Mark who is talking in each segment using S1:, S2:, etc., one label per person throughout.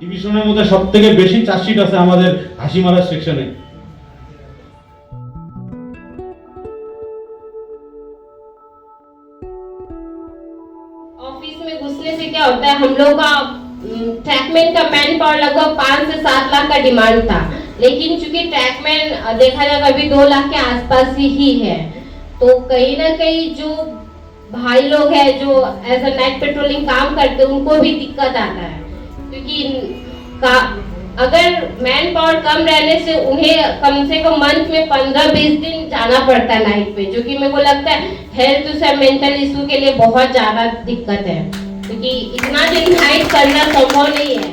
S1: ডিভিশনের মধ্যে সবথেকে বেশি চার্জশিট আছে আমাদের হাসিমারা সেকশনে।
S2: ऑफिस में घुसने से क्या होता है, हम लोग का ट्रैकमैन का मैन पावर लगभग 5 से 7 लाख का डिमांड था, लेकिन चूंकि ट्रैकमैन देखा जाए अभी 2 लाख के आसपास ही है, तो कहीं ना कहीं जो भाई लोग हैं जो एज अ नाइट पेट्रोलिंग काम करते हैं उनको भी दिक्कत आता है, क्योंकि अगर मैन पावर कम रहने से उन्हें कम से कम मंथ में 15-20 दिन जाना पड़ता है नाइट पे, जो कि मेरे को लगता है हेल्थ से मेंटल इशू के लिए बहुत ज्यादा दिक्कत है, क्योंकि इतना दिन नाइट करना संभव नहीं है।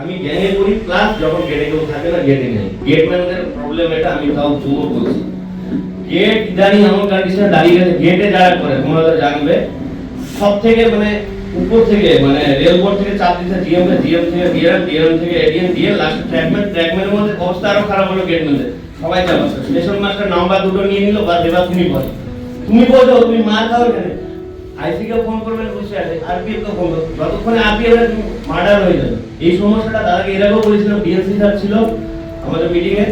S3: আমি গ্যাংয়ে করি প্লাস যখন গেটে কেউ থাকে না গেটে নেই, গেটম্যানদের প্রবলেম এটা আমি তাও জুমো বলছি। গেট ইদানিং এমন কন্ডিশনে দাঁড়িয়ে গেছে, গেটে যারা করে তোমরা তো জানবে, সব থেকে মানে উপর থেকে মানে রেলবোর্ড থেকে চাপ দিচ্ছে জিএম থেকে ডিএম থেকে এডিএম দিয়ে লাস্ট ট্র্যাকম্যানের মধ্যে অবস্থা আরো খারাপ হলো গেটম্যানদের। সবাই যাবো স্টেশন মাস্টার নাম্বার দুটো নিয়ে নিল, বা দেবা তুমি বলো তুমি মার খাও এখানে, আইসি কে ফোন করবেন বসে আছে, আরপিএফ কে ফোন করবেন, যতক্ষণে আরপিএফ এর মার্ডার হয়ে যাবে। এই সমস্যাটা তার আগে এর আগেও বলেছিলাম, ডিএসসি স্যার ছিল আমাদের মিটিং এ।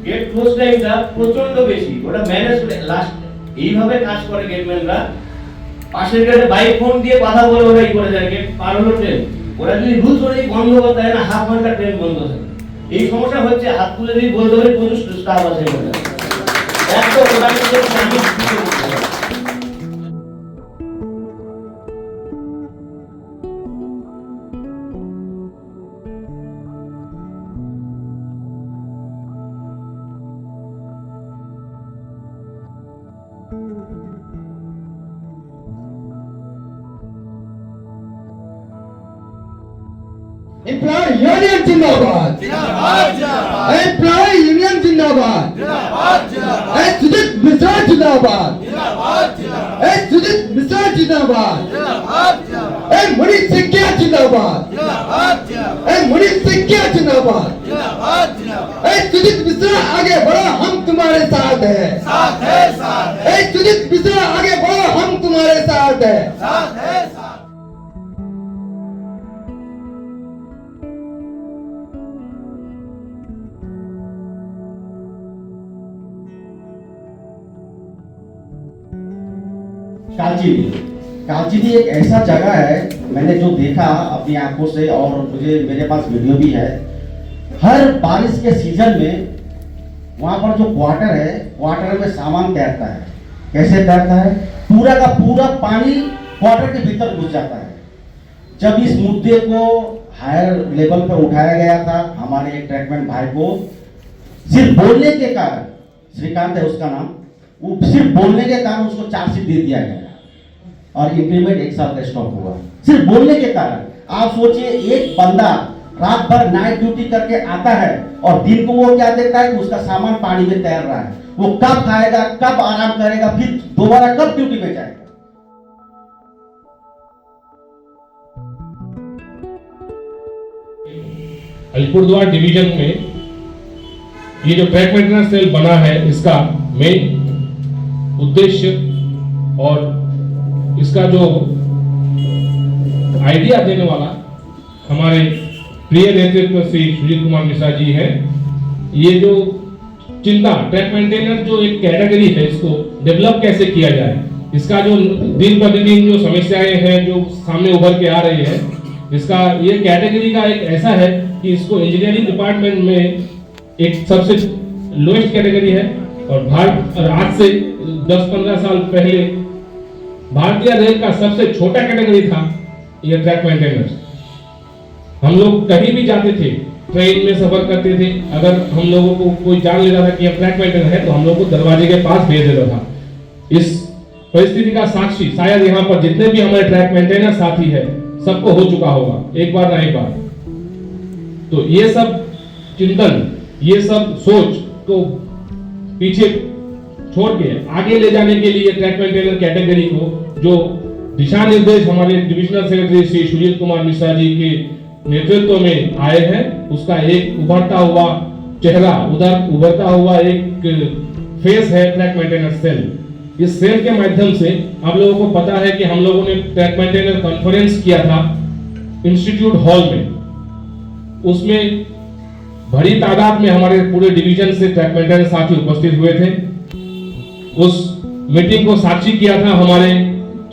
S3: গেট ক্লোজ টাইমটা প্রচন্ড বেশি, ওটা ম্যানেজ লাস্ট এইভাবে কাজ করে গেটম্যানরা। পাশের গেটে বাইক ফোন দিয়ে কথা বলে ওরা এই করে যায়, গেট পার হলো ট্রেন, ওরা যদি রুলস অনুযায়ী বন্ধ করতে হয় না, হাফ ঘন্টা ট্রেন বন্ধ থাকে। এই সমস্যা হচ্ছে, হাত তুলে দিয়ে বলতে পারি প্রচুর স্টাফ আছে এখানে, একদম ওটা আমি
S4: एम्प्लॉय यूनियन जिंदाबाद, एम्प्लॉय यूनियन जिंदाबाद, सुजीत मिश्रा जिंदाबाद, सुजीत मिश्रा जिंदाबाद, मनीष सिंह जिंदाबाद, मनीष सिंह जिंदाबाद, सुजीत मिश्रा आगे बढ़ो हम तुम्हारे साथ है, सुजीत मिश्रा आगे बढ़ो हम तुम्हारे साथ है।
S5: कालचिनी एक ऐसा जगह है, मैंने जो देखा अपनी आंखों से और मुझे मेरे पास वीडियो भी है, हर बारिश के सीजन में वहां पर जो क्वार्टर है, क्वार्टर में सामान तैरता है। कैसे तैरता है? पूरा का पूरा पानी क्वार्टर के भीतर घुस जाता है। जब इस मुद्दे को हायर लेवल पर उठाया गया था, हमारे एक ट्रैकमैन भाई को सिर्फ बोलने के कारण, श्रीकांत है उसका नाम, वो सिर्फ बोलने के कारण उसको चार्जशीट दे दिया गया और इंक्रीमेंट 1 साल का स्टॉप हुआ, सिर्फ बोलने के कारण। आप सोचिए, एक बंदा रात भर नाइट ड्यूटी करके आता है और दिन को वो क्या देखता है कि उसका सामान पानी में तैर रहा है, वो कब खाएगा, कब आराम करेगा, फिर दोबारा कब ड्यूटी पे जाएगा।
S6: अलीपुरद्वार डिवीजन में ये जो ट्रैक मेंटेनेंस सेल बना है, इसका मेन उद्देश्य और इसका जो आइडिया देने वाला हमारे प्रिय नेतृत्व श्री सुजीत कुमार मिश्रा जी हैं। ये जो चिंता ट्रैक मेंटेनेंस जो एक कैटेगरी है, इसको डेवलप कैसे किया जाए, इसका जो दिन प्रतिदिन जो समस्याएं हैं जो सामने उभर के आ रही है, इसका ये कैटेगरी का एक ऐसा है कि इसको इंजीनियरिंग डिपार्टमेंट में एक सबसे लोएस्ट कैटेगरी है। और आज से 10-15 साल पहले भारतीय रेल का सबसे छोटा कैटेगरी था ये ट्रैक मेंटेनेंस। हम लोग कहीं भी जाते थे, ट्रेन में सफर करते थे, अगर हम लोगों को कोई जान लेता था कि ये ट्रैक मेंटेनेंस है, तो हम लोग को दरवाजे के पास भेज देता था। इस परिस्थिति का साक्षी शायद यहाँ पर जितने भी हमारे ट्रैक मेंटेनेंस साथी है सबको हो चुका होगा, एक बार ना एक बार। तो ये सब चिंतन, ये सब सोच को पीछे छोड़ के आगे ले जाने के लिए ट्रैक मेंटेनर कैटेगरी को जो दिशा निर्देश हमारे डिविजनल सेक्रेटरी श्री सुजीत कुमार मिश्रा जी के नेतृत्व में आए हैं, उसका एक उभरता हुआ चेहरा, उभरता हुआ एक फेस है ट्रैक मेंटेनेंस सेल। इस सेल के माध्यम से आप लोगों को पता है कि हम लोगों ने ट्रैक मेंटेनर कॉन्फ्रेंस किया था इंस्टीट्यूट हॉल में। उसमें बड़ी तादाद में हमारे पूरे डिवीजन से ट्रैक मेंटेनर साथी उपस्थित हुए थे। उस मीटिंग को साक्षी किया था हमारे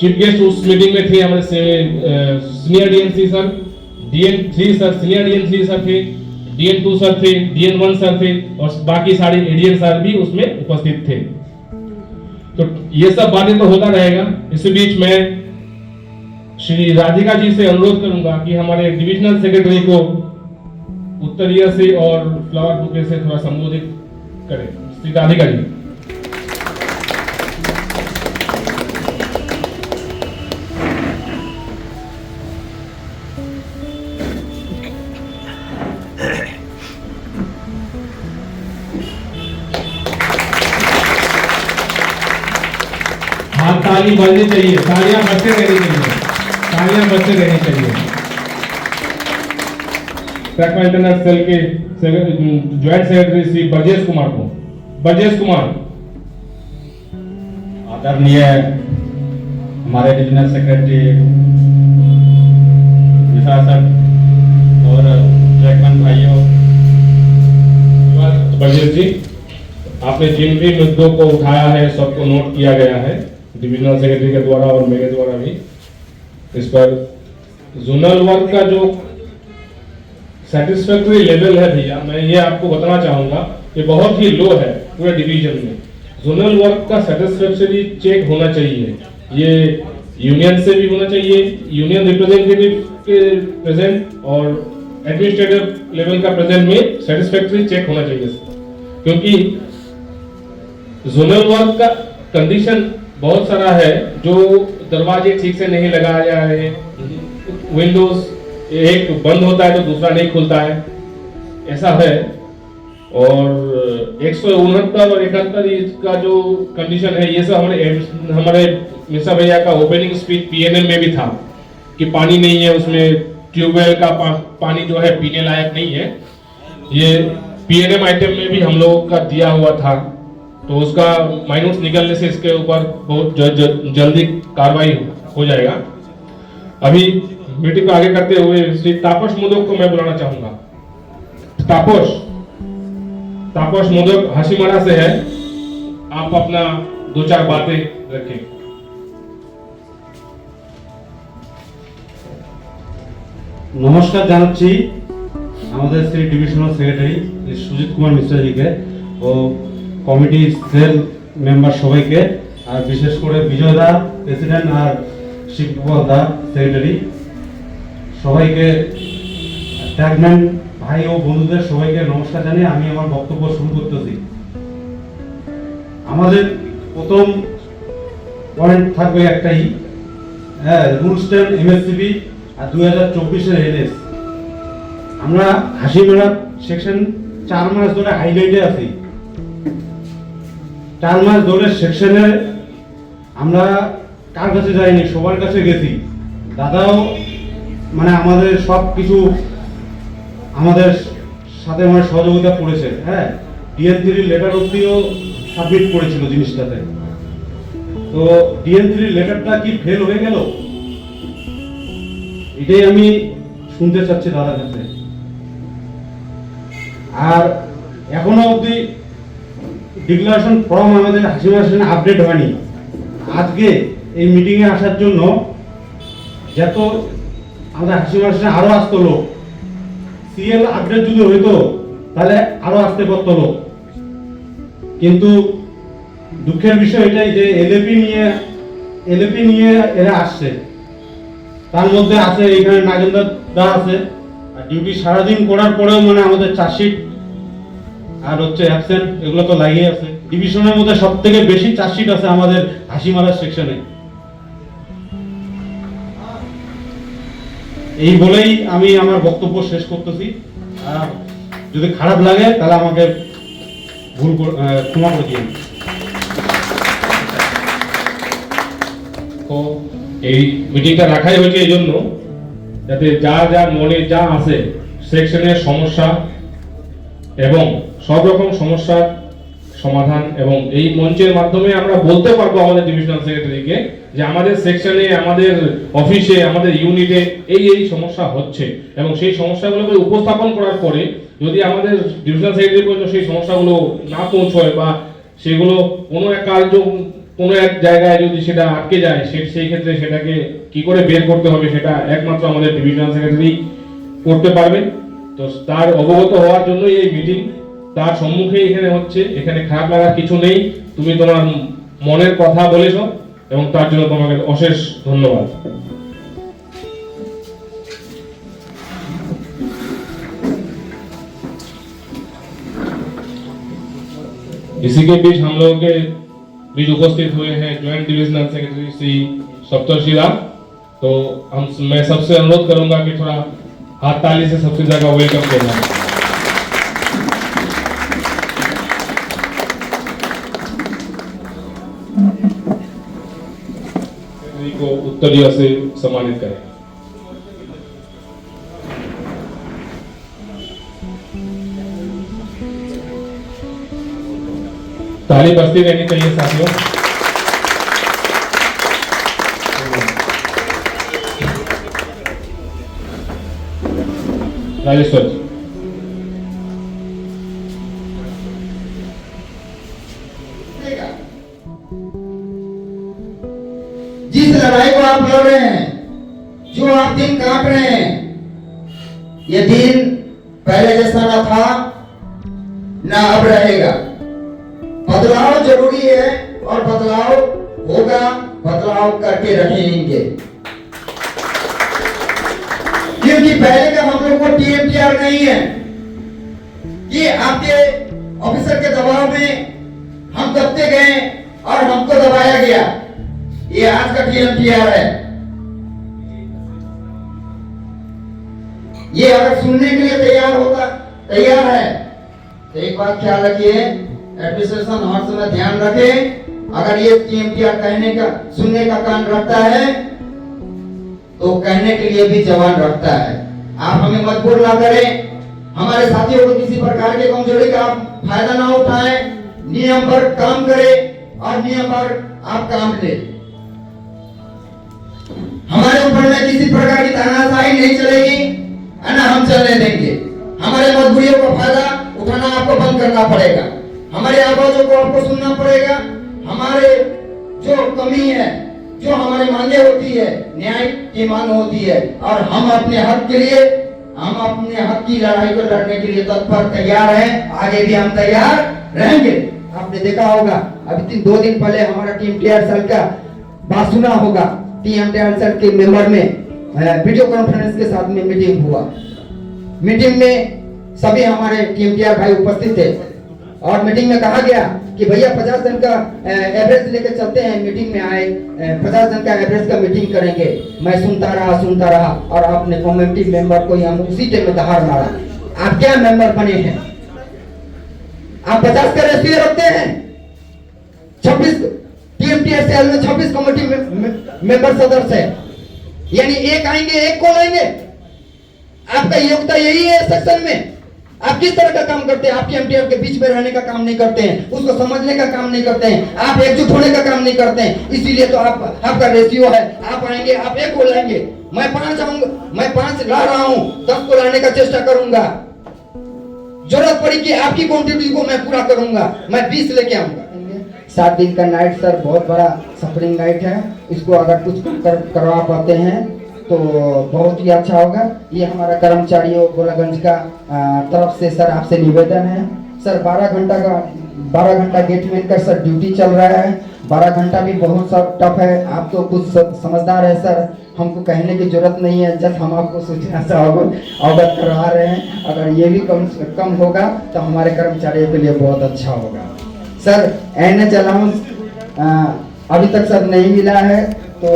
S6: चीफ गेस्ट। उस मीटिंग में थे हमारे senior DN three sir, DN three sir, senior DN three sir थे, डीएन2 सर थे, डीएन1 सर थे और बाकी सारे एडीएन सर भी उसमें उपस्थित थे। तो ये सब बातें तो होता रहेगा। इसी बीच मैं श्री राधिका जी से अनुरोध करूंगा कि हमारे डिविजनल सेक्रेटरी को उत्तरीय से और फ्लावर बुके से थोड़ा संबोधित करें। श्री राधिका जी। हाँ, ताली बजनी चाहिए, तालियां बजते रहनी चाहिए, तालियां बजते रहनी चाहिए। ट्रैक मेंटेनेंस सेल के ज्वाइंट सेक्रेटरी श्री ब्रजेश कुमार को। ब्रजेश कुमार।
S1: आदरणीय हमारे डिविजनल सेक्रेटरी विशाल सर और ट्रैकमैन भाइयों।
S6: ब्रजेश जी, आपने जिन भी मुद्दों को उठाया है सबको नोट किया गया है डिविजनल सेक्रेटरी के द्वारा और मेरे द्वारा भी। इस पर जोनल वर्क का जो सेटिस्फैक्टरी लेवल है भैया, मैं ये आपको बताना चाहूंगा कि बहुत ही लो है पूरे डिवीजन में। जोनल वर्क का सेटिस्फैक्टरी चेक होना चाहिए। ये यूनियन से भी होना चाहिए, यूनियन रिप्रेजेंटेटिव के प्रेजेंट और एडमिनिस्ट्रेटिव लेवल का प्रेजेंट में सेटिस्फैक्टरी चेक होना चाहिए, क्योंकि जोनल वर्क का कंडीशन बहुत सारा है। जो दरवाजे ठीक से नहीं लगाए जा रहे, विंडोज एक बंद होता है तो दूसरा नहीं खुलता है, ऐसा है। और 169 और 71 का जो कंडीशन है, ये सब हमारे मिश्रा भैया का ओपनिंग स्पीच पीएनएम में भी था कि पानी नहीं है उसमें, ट्यूबवेल का पानी जो है पीने लायक नहीं है। ये पीएनएम आइटम में भी हम लोगों का दिया हुआ था, तो उसका माइनूट्स निकलने से इसके ऊपर बहुत जल्दी कार्रवाई हो जाएगा। अभी मीटिंग को आगे करते हुए श्री तापस मोदक को मैं बुलाना चाहूंगा। तापस मोदक हाशीमारा से है, आप अपना 2-4 बातें रखें।
S1: নমস্কার জানাচ্ছি আমাদের সেই ডিভিশনাল সেক্রেটারি সুজিত কুমার মিশ্রাজিকে ও কমিটি সেল মেম্বার সবাইকে, আর বিশেষ করে বিজয় দা প্রেসিডেন্ট আর শিবকুমার দা সেক্রেটারি সবাইকে, ট্যাগম্যান ভাই ও বন্ধুদের সবাইকে নমস্কার জানিয়ে আমি আমার বক্তব্য শুরু করতেছি। আমাদের প্রথম পয়েন্ট থাকবে একটাই, রুলস 10 এমএসসিবি আর 2024-এর এনএস। আমরা হাসিমারা সেকশন 4 মাস ধরে হাইলাইটে আছি। 4 মাস ধরে সেকশনে আমরা কার কাছে যাইনি, সবার কাছে গেছি। দাদাও মানে আমাদের সব কিছু আমাদের সাথে মানে সহযোগিতা করেছে। হ্যাঁ, ডিএন3 লেটার অবধিও সাবমিট করেছিল জিনিসটাতে। তো ডিএন3 লেটারটা কি ফেল হয়ে গেল, এটাই আমি শুনতে চাচ্ছি দাদার কাছে। আর এখনো অবধি ডিক্লারেশন ফর্ম আমাদের হাসিমারা সেখানে আপডেট হয়নি। আজকে এই মিটিংয়ে আসার জন্য যত আমাদের হাসিমারা সেখানে আরো আসতো লোক, সিএল আপডেট যদি হইতো তাহলে আরো আসতে পারতো লোক। কিন্তু দুঃখের বিষয় এটাই যে এলএপি নিয়ে এরা আসছে। তার মধ্যে আছে এখানে নাগেন্দ্র দা আছে, আর ডিউটি সারাদিন করার পরেও মানে আমাদের চার্জশিট আর হচ্ছে অ্যাবসেন্ট এগুলো তো লাগিয়ে আছে। ডিভিশনের মধ্যে সব থেকে বেশি চার্জশিট আছে আমাদের হাসিমারা সেকশনে। এই বলেই আমি আমার বক্তব্য শেষ করতেছি। যদি খারাপ লাগে তাহলে আমাকে ক্ষমা করে দিন।
S6: তো এই মিটিংটা রাখাই হয়েছে এই জন্য যাতে যা মনে যা আছে সেকশনের সমস্যা এবং সব রকম সমস্যার সমাধান এবং এই মঞ্চের মাধ্যমে আমরা বলতে পারবো আমাদের ডিভিশনাল সেক্রেটারিকে যে আমাদের সেকশনে, আমাদের অফিসে, আমাদের ইউনিটে এই সমস্যা হচ্ছে, এবং সেই সমস্যাগুলোকে উপস্থাপন করার পরে যদি আমাদের ডিভিশনাল সেক্রেটারি পর্যন্ত সেই সমস্যাগুলো না পৌঁছয় বা সেগুলো কোনো এক কার্য কোনো এক জায়গায় যদি সেটা আটকে যায়, সেই ক্ষেত্রে সেটাকে কি করে বের করতে হবে সেটা একমাত্র আমাদের ডিভিশনাল সেক্রেটারি করতে পারবেন। তো তার অবগত হওয়ার জন্যই এই মিটিং, তার সম্মুখে এখানে হচ্ছে। এখানে খারাপ লাগার কিছু নেই, তুমি তোমার মনের কথা বলেছ এবং তার জন্য তোমাকে অশেষ ধন্যবাদ। इसी के बीच हम लोगों के बीच उपस्थित हुए हैं joint divisional secretary Shri Saptarshi Ram. तो मैं सबसे अनुरोध करूंगा कि थोड़ा हाथ ताली से सबसे ज्यादा वेलकम करना को उत्तरीय से सम्मानित करें। ताली बजती रहनी चाहिए साथियों। राजेश्वर जी,
S4: जिस लड़ाई को आप लड़ रहे हैं, जो आप दिन काट रहे हैं, ये दिन पहले जैसा ना था ना अब रहेगा। बदलाव जरूरी है और बदलाव होगा, बदलाव करके रहेंगे। क्योंकि पहले का हम लोग को टीएमटीआर नहीं है कि आपके ऑफिसर के दबाव में हम दबते गए और हमको दबाया गया। ये आज का टीएमटीआर है। ये अगर सुनने के लिए तैयार है तो एक बात ख्याल रखिए, एडमिनिस्ट्रेशन हर समय ध्यान रखे। अगर ये टीएमटीआर सुनने का कान रखता है तो कहने के लिए भी जवान रखता है। आप हमें मजबूर ना करें, हमारे साथियों को किसी प्रकार के कमजोरी का आप फायदा ना उठाएं। नियम पर काम करें और नियम पर आप काम लें। हमारे ऊपर में किसी प्रकार की तानाशाही नहीं चलेगी, ना हम चलने देंगे। हमारे मजबूरियों का फायदा उठाना आपको बंद करना पड़ेगा। हमारे आवाजों को आपको सुनना पड़ेगा। हमारे जो कमी है, जो हमारी मांगे होती है, न्याय की मांग होती है, और हम अपने हक की लड़ाई को लड़ने के लिए तत्पर तैयार हैं। आगे भी हम तैयार रहेंगे। आपने देखा होगा अभी 2 दिन पहले हमारा टीएमटीआर सेल का बात सुना होगा। टीएमटीआर सेल के मेंबर में वीडियो कॉन्फ्रेंस के साथ में मीटिंग हुआ। मीटिंग में सभी हमारे टीएमटीआर भाई उपस्थित थे और मीटिंग में कहा गया कि भैया 50 जन का एवरेज लेकर चलते हैं। मीटिंग में आए 50 जन का एवरेज का मीटिंग करेंगे। मैं सुनता रहा और अपने कम्युनिटी मेंबर को हम उसी टाइम में दहाड़ मारा। आप क्या मेंबर बने हैं? आप 50 का रेशियो रखते हैं। 26 टीएमटीआर सेल में 26 कमेटी मेंबर सदस्य है, यानी एक आएंगे एक को लाएंगे। आपका योग्यता यही है सेक्शन में। आप किस तरह का काम करते हैं? आप टीएमटीआर के बीच में रहने का काम नहीं करते हैं, उसको समझने का काम नहीं करते हैं, आप एकजुट होने का काम नहीं करते हैं। इसीलिए तो आपका रेशियो है, आप आएंगे आप एक को लाएंगे। मैं 5 आऊंगा, मैं 5 ला रहा हूं, 10 को लाने का चेष्टा करूंगा। जरूरत पड़ी कि आपकी क्वांटिटी को मैं पूरा करूंगा, मैं 20 लेके आऊंगा। 7 दिन का नाइट सर बहुत बड़ा सफरिंग नाइट है। इसको अगर कुछ करवा पाते हैं तो बहुत ही अच्छा होगा। ये हमारा कर्मचारियों गोलागंज का तरफ से सर आपसे निवेदन है। सर 12 घंटा गेटमैन का सर ड्यूटी चल रहा है। 12 घंटा भी बहुत सब टफ है। आप तो कुछ समझदार है सर, हमको कहने की जरूरत नहीं है, जस्ट हम आपको सूचना से अवगत करवा रहे हैं। अगर ये भी कम होगा तो हमारे कर्मचारियों के लिए बहुत अच्छा होगा। सर एनएच अलाउंस अभी तक सर नहीं मिला है, तो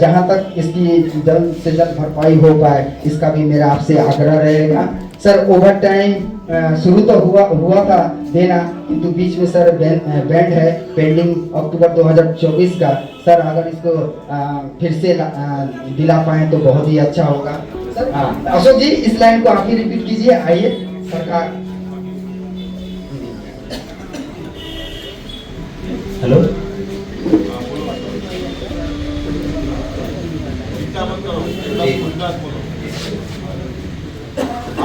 S4: जहां तक इसकी जल्द से जल्द भरपाई हो पाए इसका भी मेरा आपसे आग्रह रहेगा। सर ओवर टाइम शुरू तो हुआ था देना, किंतु बीच में सर बैंड है पेंडिंग अक्टूबर 2024 का। सर अगर इसको फिर से दिला पाए तो बहुत ही अच्छा होगा। सर अशोक जी इस लाइन को आप ही रिपीट कीजिए। आइए सरकार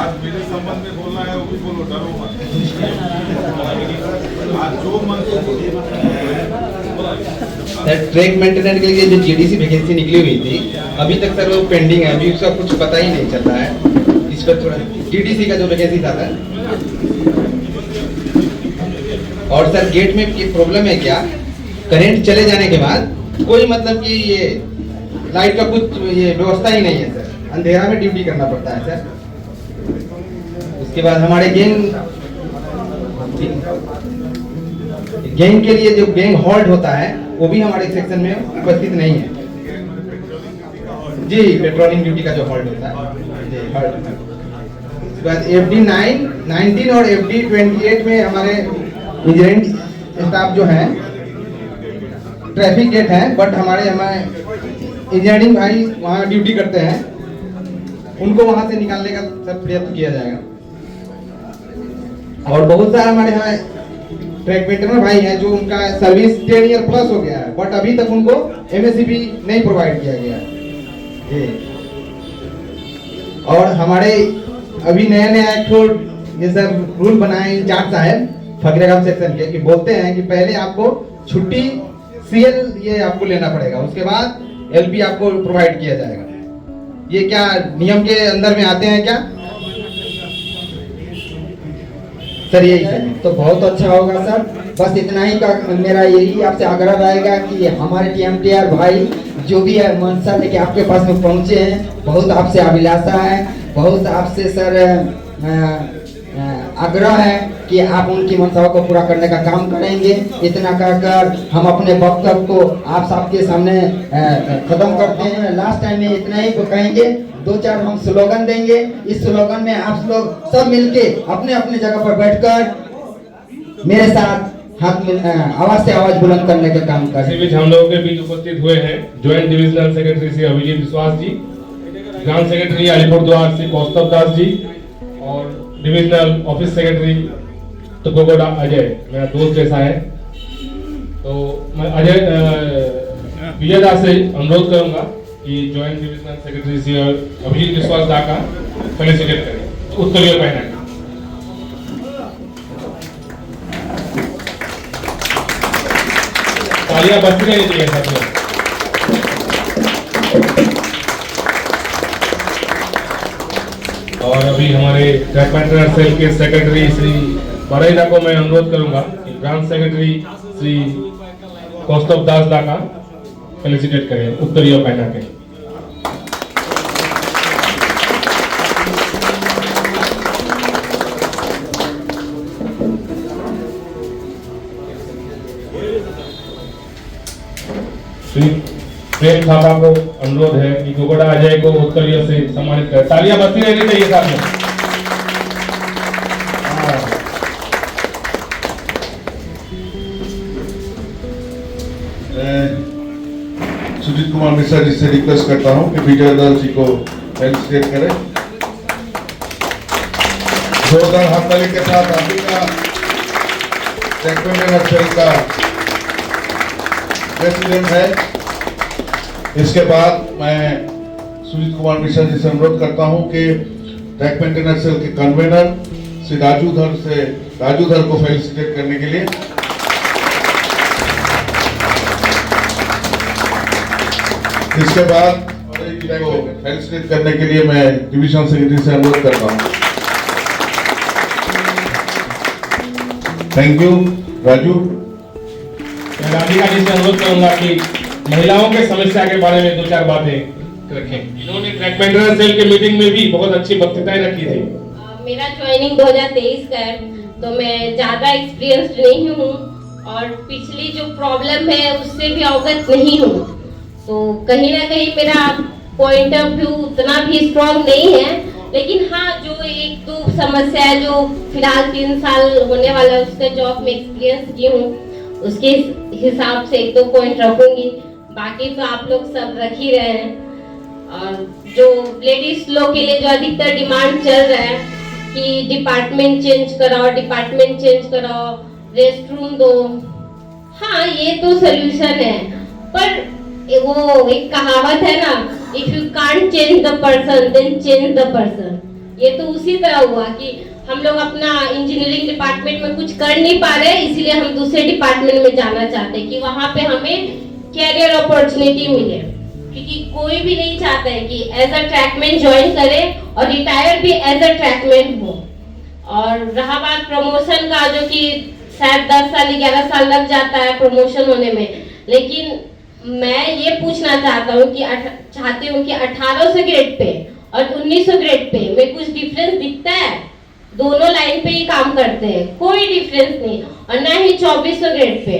S7: आज मेरे संबंध में बोलना है वो भी बोलो, डरो मत। आज जो मन से
S8: ट्रैक मेंटेनेंस के लिए जो जीडीसी वैकेंसी निकली हुई थी अभी तक सर वो पेंडिंग है, अभी उसका कुछ पता ही नहीं चल रहा है। इस पर थोड़ा जीडीसी का जो वैकेंसी था सर, और सर गेट में ये प्रॉब्लम है क्या, करंट चले जाने के बाद कोई मतलब कि ये लाइट का कुछ ये व्यवस्था ही नहीं है सर, अंधेरा में ड्यूटी करना पड़ता है सर। उसके बाद हमारे गैंग के लिए जो गैंग हॉल्ट होता है वो भी हमारे सेक्शन में उपस्थित नहीं है जी, पेट्रोलिंग ड्यूटी का जो हॉल्ट होता है जी, हॉल्ट। उसके बाद FD 19 और FD 28 में हमारे इंजीनियरिंग स्टाफ जो है ट्रैफिक गेट है, बट हमारे इंजीनियरिंग भाई वहाँ ड्यूटी करते हैं, उनको वहाँ से निकालने का सब प्रयत्न किया जाएगा। और बहुत सारे हमारे यहाँ ट्रैक मेंटेनर भाई हैं जो उनका सर्विस 10 ईयर प्लस हो गया है, बट अभी तक उनको MSCP नहीं प्रोवाइड किया गया है जी। और हमारे अभी नया एक ये सब रूल बनाए इंचार्ज साहब फकीरागाम सेक्शन के, कि बोलते हैं कि पहले आपको छुट्टी CL ये आपको लेना पड़ेगा, उसके बाद LP आपको प्रोवाइड किया जाएगा। ये क्या नियम के अंदर में आते हैं क्या सर? यही सर।
S4: तो बहुत अच्छा होगा सर, बस इतना ही का मेरा यही आपसे आग्रह रहेगा कि हमारे TMTR भाई जो भी है मनसा लेके आपके पास में पहुंचे हैं, बहुत आपसे अभिलाषा है, बहुत आपसे सर आग्रह है कि आप उनकी मंशाओं को पूरा करने का काम करेंगे। इतना कहकर हम अपने वक्तव्य को आप सबके सामने खत्म करते हैं। लास्ट टाइम में इतना ही कहेंगे, 2-4 हम स्लोगन देंगे, इस स्लोगन में आप लोग सब मिलके अपने अपने जगह पर बैठकर मेरे साथ हाथ में आवाज से आवाज बुलंद करने का काम करें।
S6: इसी बीच हम लोगों के बीच उपस्थित हुए हैं joint divisional secretary Shri Abhijit Biswas ji, ग्राम सेक्रेटरी अलीपुरद्वार श्री कौस्तव दास जी, और डिविजनल ऑफिस सेक्रेटरी तो गोगोडा अजय, मेरा दोस्त जैसा है। तो मैं अजय विजय दास से अनुरोध करूंगा कि joint divisional secretary Shri Abhijit Biswas da का फेलिसिटेट करें उत्तरीय पहना। तालियां बजती रहनी चाहिए सब लोग। और अभी हमारे ट्रैक मेंटेनेंस सेल के सेक्रेटरी श्री बरैदा को मैं अनुरोध करूंगा कि ग्राम सेक्रेटरी श्री कौस्तव दास दा का फेलिसिटेट करें उत्तरीय पहना के। श्री प्रेम थापा को अनुरोध है कि गोगोडा अजय को उत्तरीय से सम्मानित करें। तालियां बजती रहनी चाहिए साथ में।
S7: सुजीत कुमार मिश्रा जी से रिक्वेस्ट करता हूं कि विजय दास जी को फेलिसिटेट करें। जोरदार हाथताली के साथ अभी का ट्रैक मेंटेनेंस सेल का प्रेसिडेंट है। इसके बाद मैं सुजीत कुमार मिश्रा जी से अनुरोध करता हूं कि ट्रैक मेंटेनेंस सेल के कन्वीनर श्री राजूधर को फेलिसिटेट करने के लिए। इसके बाद को फेलिसिटेट करने के लिए मैं डिविजनल सेक्रेटरी से अनुरोध करता हूं। Thank you Raju.
S6: मैं राधिका जी से अनुरोध करूंगा कि महिलाओं के समस्या के बारे में 2-4 बातें रखें। इन्होंने ट्रैक मेंटेनेंस सेल के मीटिंग में भी बहुत अच्छी वक्तृताएं रखी थी।
S2: मेरा ज्वाइनिंग 2023 का है, तो मैं ज़्यादा एक्सपीरियंस्ड नहीं हूँ और पिछली जो प्रॉब्लम है उससे भी अवगत नहीं हूँ, तो कहीं ना कहीं मेरा पॉइंट ऑफ व्यू उतना भी स्ट्रॉन्ग नहीं है। लेकिन हाँ, जो 1-2 समस्या है जो फिलहाल 3 साल होने वाला है उसका जॉब में एक्सपीरियंस की हूँ, उसके हिसाब से 1-2 पॉइंट रखूंगी। बाकी तो आप लोग सब रख ही रहे हैं। और जो लेडीज लोग के लिए जो अधिकतर डिमांड चल रहा है कि डिपार्टमेंट चेंज कराओ, रेस्ट रूम दो, हाँ ये तो सोल्यूशन है, पर वो एक कहावत है ना, if you can't change the person then change the person. ये तो उसी तरह हुआ कि हम लोग अपना इंजीनियरिंग डिपार्टमेंट में कुछ कर नहीं पा रहे, इसलिए हम दूसरे डिपार्टमेंट में जाना चाहते हैं कि वहां पे हमें कैरियर अपॉर्चुनिटी मिले, क्योंकि कोई भी नहीं चाहता है कि एज अ ट्रैकमैन ज्वाइन करे और रिटायर भी एज अ ट्रैकमैन हो। और रहा बात प्रमोशन का, जो कि शायद 10 साल 11 साल लग जाता है प्रमोशन होने में, लेकिन मैं ये पूछना चाहता हूँ कि चाहती हूँ कि 1800 ग्रेड पे और 1900 ग्रेड पे में कुछ डिफरेंस दिखता है? दोनों लाइन पे ही काम करते हैं, कोई डिफरेंस नहीं, और ना ही 2400 ग्रेड पे।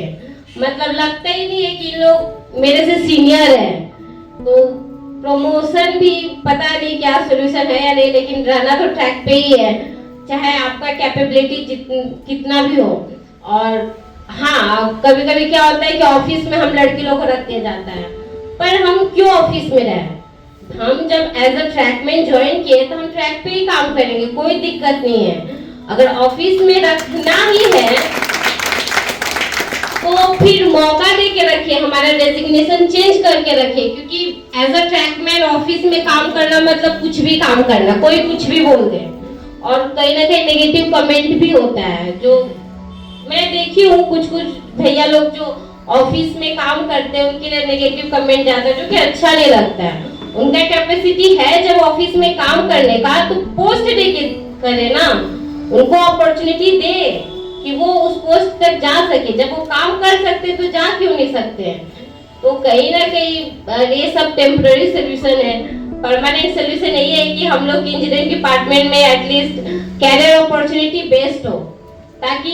S2: मतलब लगता ही नहीं है कि लोग मेरे से सीनियर है। तो प्रमोशन भी पता नहीं क्या सोल्यूशन है या नहीं, लेकिन रहना तो ट्रैक पे ही है, चाहे आपका कैपेबिलिटी कितना भी हो। और हाँ, कभी कभी क्या होता है कि ऑफिस में हम लड़की लोग को रख दिया जाता है, पर हम क्यों ऑफिस में रहे? हम जब एज अ ट्रैकमैन ज्वाइन किए तो हम ट्रैक पे ही काम करेंगे, कोई दिक्कत नहीं है। अगर ऑफिस में रखना ही है तो फिर मौका दे के रखिए, हमारा डेजिग्नेशन चेंज करके रखिए, क्योंकि एज अ ट्रैकमैन ऑफिस में काम करना मतलब कुछ भी काम करना, कोई कुछ भी बोल दे। और कहीं ना कहीं नेगेटिव कमेंट भी होता है, जो मैं देखी हूँ कुछ भैया लोग जो ऑफिस में काम करते हैं उनके लिए नेगेटिव कमेंट जाता है, जो कि अच्छा नहीं लगता है। उनका कैपेसिटी है जब ऑफिस में काम करने का, तो पोस्ट दे के करे ना, उनको अपॉर्चुनिटी दे कि वो उस पोस्ट तक जा सके। जब वो काम कर सकते तो जा क्यों नहीं सकते हैं? तो कहीं ना कहीं ये सब टेम्पररी सोल्यूशन है, परमानेंट सोल्यूशन यही है कि हम लोग इंजीनियरिंग डिपार्टमेंट में एटलीस्ट कैरियर अपॉर्चुनिटी बेस्ड हो, ताकि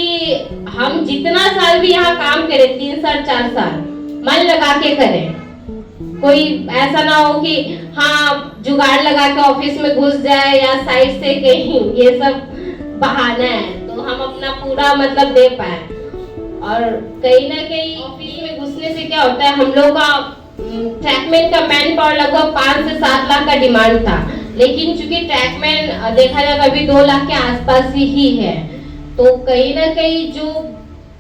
S2: हम जितना साल भी यहाँ काम करें, 3 साल 4 साल मन लगा के करें। कोई ऐसा ना हो कि हाँ जुगाड़ लगा के ऑफिस में घुस जाए या साइड से कहीं, ये सब बहाना है। तो हम अपना पूरा मतलब दे पाए। और कहीं ना कहीं ऑफिस में घुसने से क्या होता है, हम लोग का ट्रैकमैन का मैन पावर लगभग 5 से 7 लाख का डिमांड था, लेकिन चूंकि ट्रैकमैन देखा जाए अभी 2 लाख के आसपास ही है। तो कहीं ना कहीं जो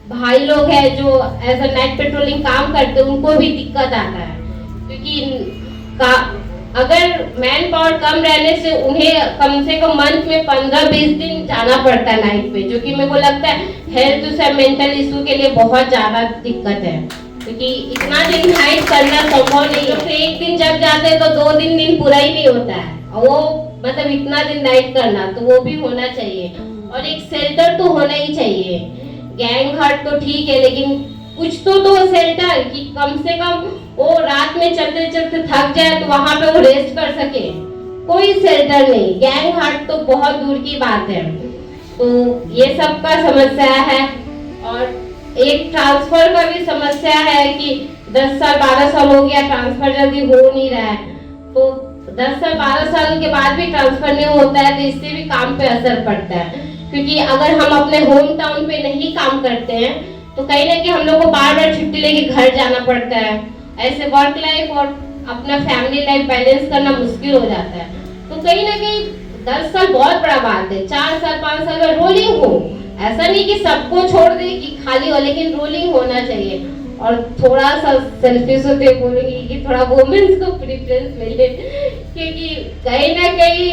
S2: भाई लोग हैं जो एज अ नाइट पेट्रोलिंग काम करते हैं उनको भी दिक्कत आता है, क्योंकि अगर मैन पावर कम रहने से उन्हें कम से कम मंथ में 15-20 दिन जाना पड़ता है नाइट पे, जो कि मेरे को लगता है हेल्थ से मेंटल इशू के लिए बहुत ज़्यादा दिक्कत है, क्योंकि इतना दिन नाइट करना संभव नहीं है। तो एक दिन जब जाते हैं तो 2 दिन पूरा ही नहीं होता है, और वो मतलब इतना दिन नाइट करना, तो वो भी होना चाहिए। और एक शेल्टर तो होना ही चाहिए। गैंग हट तो ठीक है, लेकिन कुछ तो शेल्टर कि कम से कम वो रात में चलते चलते थक जाए तो वहां पे वो रेस्ट कर सके। कोई शेल्टर नहीं, गैंग हट तो बहुत दूर की बात है। तो ये सब का समस्या है। और एक ट्रांसफर का भी समस्या है कि 10 साल 12 साल हो गया, ट्रांसफर जल्दी हो नहीं रहा है। तो 10 साल 12 साल के बाद भी ट्रांसफर नहीं होता है, तो इससे भी काम पे असर पड़ता है। क्योंकि अगर हम अपने होम टाउन पे नहीं काम करते हैं तो कहीं ना कहीं हम लोग को बार बार छुट्टी लेके घर जाना पड़ता है। ऐसे वर्क लाइफ और अपना फैमिली लाइफ बैलेंस करना मुश्किल हो जाता है। तो कहीं ना कहीं 10 साल बहुत बड़ा बात है, 4 साल 5 साल का रोलिंग हो, ऐसा नहीं कि सबको छोड़ दे कि खाली हो, लेकिन रोलिंग होना चाहिए। और थोड़ा सा सेल्फिश होते बोलूंगी कि थोड़ा वुमेन्स को प्रेफरेंस मिले, क्योंकि कहीं ना कहीं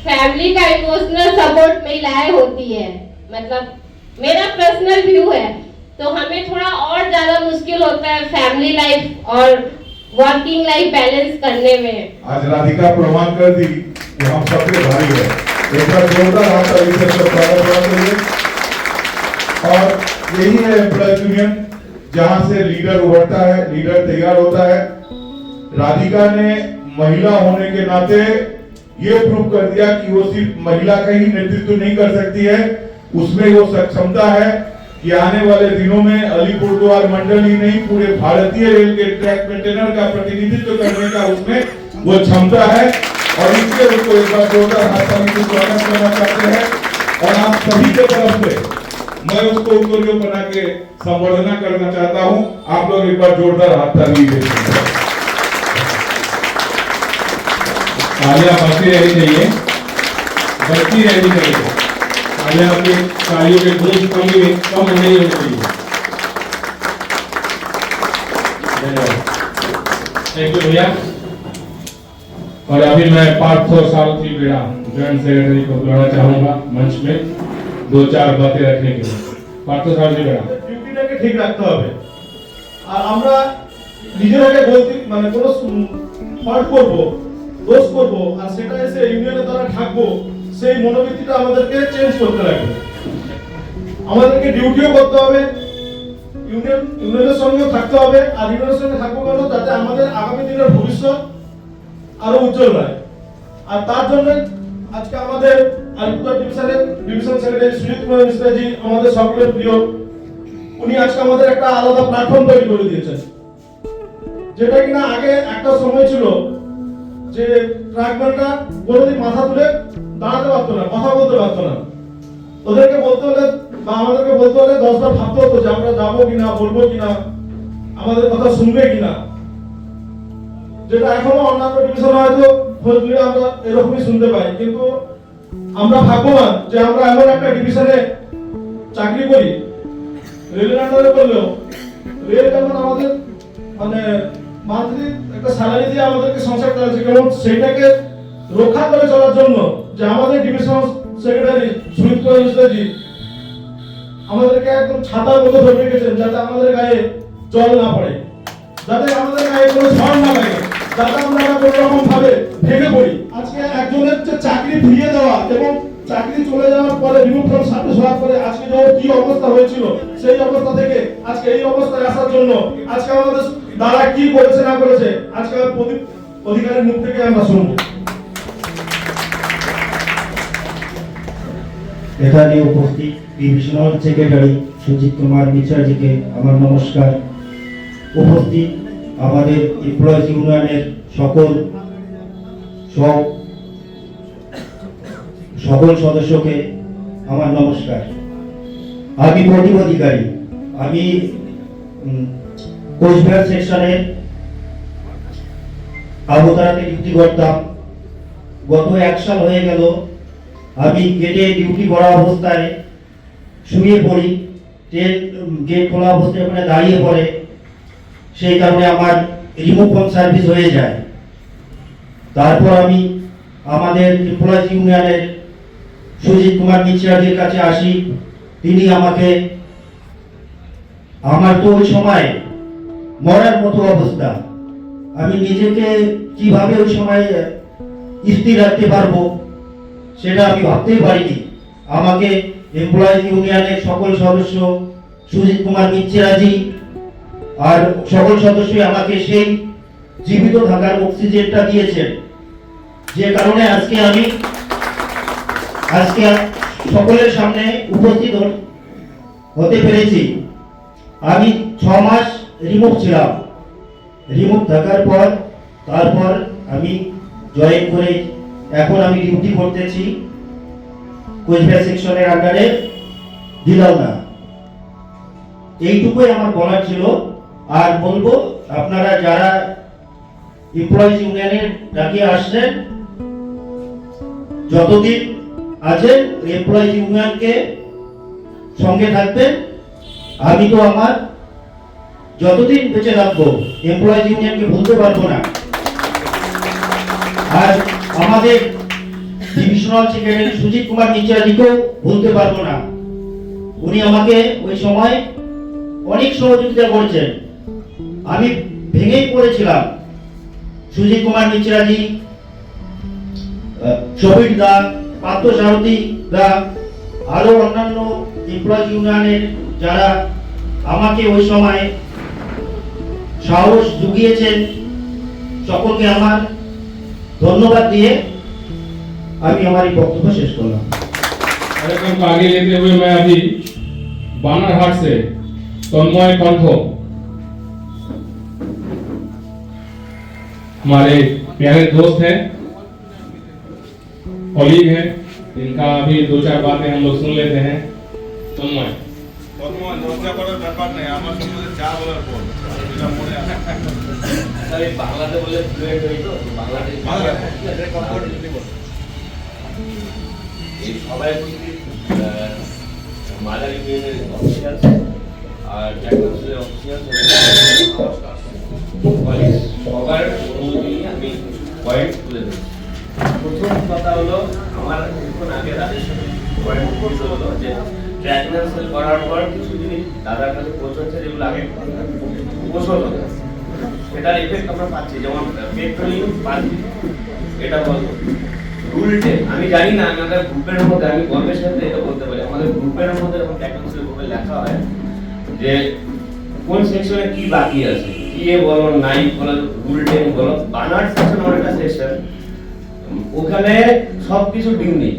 S2: फैमिली का इमोशनल सपोर्ट महिलाएं होती है, मतलब मेरा पर्सनल व्यू है। तो हमें थोड़ा और ज्यादा मुश्किल होता है फैमिली लाइफ और वर्किंग लाइफ बैलेंस करने में।
S7: आज राधिका प्रमाण कर दी कि हम सबके भारी है। एक बार जोरदार हाथ ताली से सबका स्वागत करिए। और यही है एम्प्लॉय यूनियन, जहां से लीडर उभरता है, लीडर तैयार होता है। राधिका ने महिला होने के नाते ये प्रूव कर दिया कि वो सिर्फ महिला का ही नेतृत्व नहीं कर सकती है, उसमें वो सक्षमता है कि आने वाले दिनों में अलीपुरद्वार मंडल ही नहीं पूरे भारतीय रेल के ट्रैक मेंटेनर का प्रतिनिधित्व करने का उसमें वो क्षमता है। और इसलिए उसको एक बार जोरदार हाथ ताली से स्वागत करना चाहते हैं। और आप सभी के तरफ से मैं उसको उत्तरीय बना के संवर्धना करना चाहता हूं। आप लोग एक बार जोरदार हाथ ताली दीजिए।
S6: तालियां बजती रहनी चाहिए, बजती रहनी चाहिए। तालियां अपनी तालियों के गूंज कम नहीं होनी चाहिए। थैंक यू भैया। और अभी मैं पार्थो सारथी बेड़ा जॉइंट सेक्रेटरी को बुलाना चाहूंगा मंच में 2-4 बातें रखने के लिए। पार्थो सारथी बेड़ा।
S9: ডিউটিটাকে ঠিক রাখতে হবে। আর আমরা নিজেরাকে বলতে মানে কোনো ফল্ট করব, দোষ করব আর সেটা এসে ইউনিয়নের দ্বারা ঢাকবো, সেই মনোবৃত্তিটা আমাদেরকে চেঞ্জ করতে লাগবে। আমাদেরকে ডিউটিও করতে হবে, ইউনিয়নের সঙ্গেও থাকতে হবে। আর ইউনিয়নের সঙ্গে থাকবো কেন? যাতে আমাদের আগামী দিনের ভবিষ্যৎ আরো উজ্জ্বল হয়। আর তার জন্য আজকে আমাদের আলিপুরদুয়ার ডিভিশনের ডিভিশন সেক্রেটারি সুজিত কুমার মিশ্রাজি আমাদের সকলের প্রিয়, উনি আজকে আমাদের একটা আলাদা প্ল্যাটফর্ম তৈরি করে দিয়েছেন। যেটা কিনা আগে একটা সময় ছিল যে ট্রাকম্যানটা কোনোদিন মাথা তুলে দাঁড়াতে পারতো না, কথা বলতে পারতো না। ওদেরকে বলতে হলে বা আমাদেরকে বলতে হলে 10 বার ভাবতে হতো যে আমরা যাবো কিনা, বলবো কিনা, আমাদের কথা শুনবে কিনা। যেটা এখনো অন্যান্য ডিভিশনে হয়তো খোঁজ নিলে আমরা এরকমই শুনতে পাই, কিন্তু আমরা ভাগ্যবান যে আমরা এমন একটা ডিভিশনে চাকরি করি, রেলের আন্ডারে করলেও রেল যেমন আমাদের মানে মান্থলি একটা স্যালারি দিয়ে আমাদেরকে সংসার চালাচ্ছে, কারণ সেইটাকে রক্ষা করে চলার জন্য যে আমাদের ডিভিশন সেক্রেটারি সুজিত কুমার মিশ্রাজি আমাদেরকে একদম ছাতার মতো ধরে রেখেছেন, যাতে আমাদের গায়ে জল না পড়ে, যাতে আমাদের গায়ে কোনো ঝড় না লাগে, যাতে আমরা কোনো রকম ভাবে ভেঙে পড়ি। আজকে একজনের যে চাকরি ফিরিয়ে দেওয়া এবং চাকরি চলে যাওয়ার পরে রিমুভ ফ্রম সার্ভিস হওয়ার পরে আজকে যে কি অবস্থা হয়েছিল, সেই অবস্থা থেকে আজকে এই অবস্থায় আসার জন্য আজকে আমাদের দ্বারা কি করেছে না করেছে আজকে অধিকারের মুখ থেকে আমরা শুনবো।
S10: এখানে উপস্থিত ডিভিশনাল সেক্রেটারি সুজিত কুমার মিশ্রাজিকে আমার নমস্কার। উপস্থিত আমাদের এমপ্লয়িজ ইউনিয়নের সকল সদস্যকে আমার নমস্কার। আমি প্রদীপ অধিকারী, আমি কোচবিহার সেকশনের আবতারাতে ডিউটি করতাম। গত 1 সাল হয়ে গেল আমি গেটে ডিউটি করা অবস্থায় শুয়ে পড়ি, ট্রেন গেট খোলা অবস্থায় ওখানে দাঁড়িয়ে পড়ে, সেই কারণে আমার রিমুভ ফ্রম সার্ভিস হয়ে যায়। তারপর আমি আমাদের এমপ্লয়িজ ইউনিয়নের সুজিত কুমার মিশ্রাজির কাছে আসি। তিনি আমাকে, আমার তো ওই সময় মরার মতো অবস্থা, আমি নিজেকে কিভাবে ওই সময় স্থির রাখতে পারবো সেটা আমি ভাবতেই পারিনি। আমাকে এমপ্লয়িজ ইউনিয়নের সকল সদস্য সুজিত কুমার মিশ্রাজি আর সকল সদস্যই আমাকে সেই জীবিত থাকার অক্সিজেনটা দিয়েছেন, যে কারণে আজকে আমি সকলের সামনে উপস্থিত হতে পেরেছি। আমি 6 মাস রিমুভ ছিলাম। রিমুভ থাকার পর তারপর আমি জয়েন করে এখন আমি ডিউটি করতেছি কোচবিহার সেকশনের আন্ডারে দিলাউনা। এইটুকুই আমার বলার ছিল। আর বলবো, আপনারা যারা এমপ্লয়িজ ইউনিয়নের ডাকে আসছেন, যতদিন আছেন এমপ্লয়িজ ইউনিয়নকে সঙ্গে থাকবেন। আমি তো আমার যতদিন বেঁচে রাখবো এমপ্লয়িজ ইউনিয়নকে ভুলতে পারবো না। আর আমাদের ডিভিশনাল সেক্রেটারি সুজিত কুমার মিশ্রাজিকেও ভুলতে পারবো না। উনি আমাকে ওই সময় অনেক সহযোগিতা করেছেন। আমি ভেঙেই পড়েছিলাম। সুজিত কুমার মিশ্রাজি, শফিক দা, পার্থ সারথী দা, আরো অন্যান্য এমপ্লয়িজ ইউনিয়নের যারা আমাকে ওই সময় সাহস জুগিয়েছেন, সকলকে আমার ধন্যবাদ দিয়ে আমি আমার এই বক্তব্য শেষ করলাম।
S6: कार्यक्रम को आगे लेते हुए मैं अभी बानरहाट से तन्मय कंठ, हमारे प्यारे दोस्त हैं, कॉलीग हैं, इनका अभी 2-4 बातें हम लोग सुन लेते हैं। तन्मय
S7: লজ্জা করার ব্যাপার নেই, আমার সম্বন্ধে যা বলার পর যেটা মনে আসে।
S3: তাহলে বাংলাতে বলে ফ্লুয়েন্ট হই তো বাংলাতে এই সবাই উপস্থিত মাদার ইউনিয়নের অফিসিয়াল আর টেকনোলজির অফিসিয়াল সবার অনুমতি নিয়ে আমি পয়েন্ট তুলে ধরছি। প্রথম কথা হলো, আমার কিছুক্ষণ আগে রাজেশ পয়েন্ট হলো যে ট্র্যাক ক্যান্সেল করার পর কিছু জিনিস দাদার কাছে পৌঁছাচ্ছে যেগুলো আগে পৌঁছতো না, সেটার এফেক্ট আমরা পাচ্ছি। যেমন পেট্রোলিং পাচ্ছি, এটা বলবো রুলটে আমি জানি না, আমাদের গ্রুপের মধ্যে আমি গর্বের সাথে এটা বলতে পারি, আমাদের গ্রুপের মধ্যে যখন ট্যাক্টিক্যাল গ্রুপে লেখা হয় যে কোন সেকশনে কি বাকি আছে, কিএ বলো, নাইফ বলো, রুলটে বলো, বানার সেকশন আমার একটা সেকশন, ওখানে সবকিছু ডিউ নেই।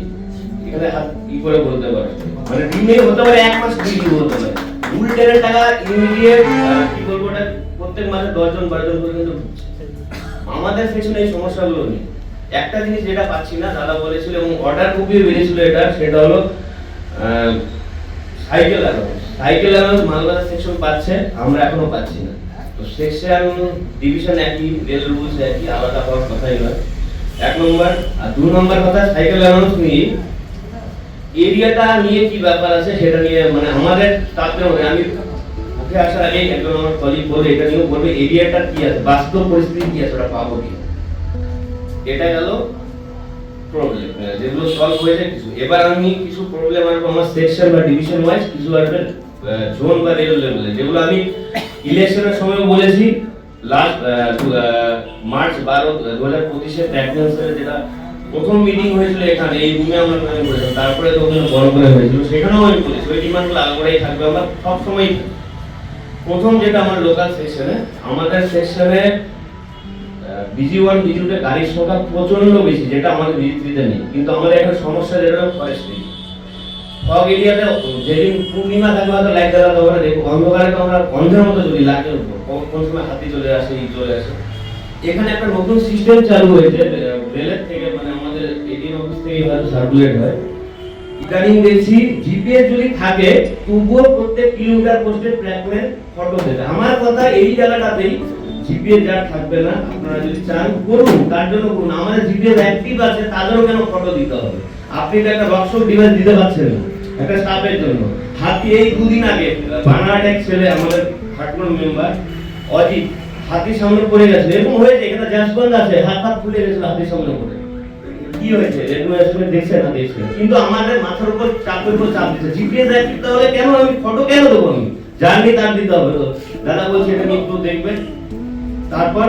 S3: এখানে হাত কি করে বলতে পারো, মানে ডিউ নেই হতে পারে, এক মাস ডিউ হতে পারে। রুলটের টাকা ইমিডিয়েট কি বলবো, ওটা প্রত্যেক মাসে 10 জন 12 জন পর্যন্ত ঢুকছে। আমাদের সেকশনে এই সমস্যাগুলো নেই। একটা জিনিস যেটা পাচ্ছি না, দাদা বলেছিল এবং অর্ডার কপিও বেরিয়েছিল এটা, সেটা হলো cycle allowance. Cycle allowance Malda section পাচ্ছে, আমরা এখনো পাচ্ছি না। তো সেকশন ডিভিশন একই, রেল রুলস একই, আলাদা হওয়ার কথাই নয়, 1 নম্বর। আর 2 নম্বর কথা, সাইকেল অ্যালাউন্স নিয়ে এরিয়াটা নিয়ে কি ব্যাপার আছে সেটা নিয়ে, মানে আমাদের তাতে আমি ওকে আসার আগে একজন আমার কলিগ বলে এটা নিয়েও বলবে এরিয়াটা কি আছে, বাস্তব পরিস্থিতি কি আছে, ওটা পাবো কি। এটা গেল প্রবলেম, যেগুলো সলভ হয়েছে কিছু। এবার আমি কিছু প্রবলেম আসবো আমার সেকশন বা ডিভিশন ওয়াইজ, কিছু আসবে জোন বা রেল লেভেলে, যেগুলো আমি ইলেকশনের সময় বলেছি। লাস্ট মার্চ 12, 2025 ট্যাক্টিক্যাল যেটা প্রথম মিটিং হয়েছিল এখানে এই রুমে আমরা করেছিলাম, তারপরে তো ওখানে বড় করে হয়েছিল, সেখানেও আমি বলেছি ওই ডিমান্ডগুলো আলাদাই থাকবে। আমরা সবসময় প্রথম যেটা আমার লোকাল সেকশনে, আমাদের সেকশনে BG1 BG2 তে গাড়ির সংখ্যা প্রচন্ড বেশি, যেটা আমাদের BG3 তে নেই। কিন্তু আমাদের একটা সমস্যা যেটা হলো ফরেস্ট্রি। সব এরিয়াতে যেদিন পূর্ণিমা থাকবে হয়তো লাইট জ্বালাতে হবে না, দেখো অন্ধকারে তো আমরা অন্ধের মতো যদি লাইটে কোন সময় হাতি চলে আসে, চলে আসে। এখানে একটা নতুন সিস্টেম চালু হয়েছে রেলের থেকে, মানে আমাদের এডিএম অফিস থেকে হয়তো সার্কুলেট হয়। ইদানিং দেখছি জিপিএস যদি থাকে তবুও প্রত্যেক কিলোমিটার পোস্টে ট্র্যাকম্যান ফটো দেবে। আমার কথা এই জায়গাটাতেই জিপিএস যার থাকবে না, আপনারা যদি চান করুন, তার জন্য করুন। আমাদের জিপিএস অ্যাক্টিভ আছে, তাদেরও কেন ফটো দিতে হবে? আপনি তো একটা রকশপ ডিভাইস দিতে পারছেন না একটা স্টাফের জন্য। হাতি এই 2 দিন আগে বানারহাট এক ছেলে আমাদের হাটগুলোর মেম্বার অজিত হাতির সামনে পড়ে গেছে, এরকম হয়েছে। এখানে জাসবন্ধ আছে, হাত ফুলে গেছিল হাতির সামনে পড়ে। কি হয়েছে? রেডিও দেখছে না, দেখছে, কিন্তু আমাদের মাথার উপর চাপের উপর চাপ দিচ্ছে। জিপিএস অ্যাক্টিভ তাহলে কেন আমি ফটো কেন দেবো? আমি জানি তার দিতে হবে। তো দাদা বলছে এটা নিয়ে একটু দেখবেন। তারপর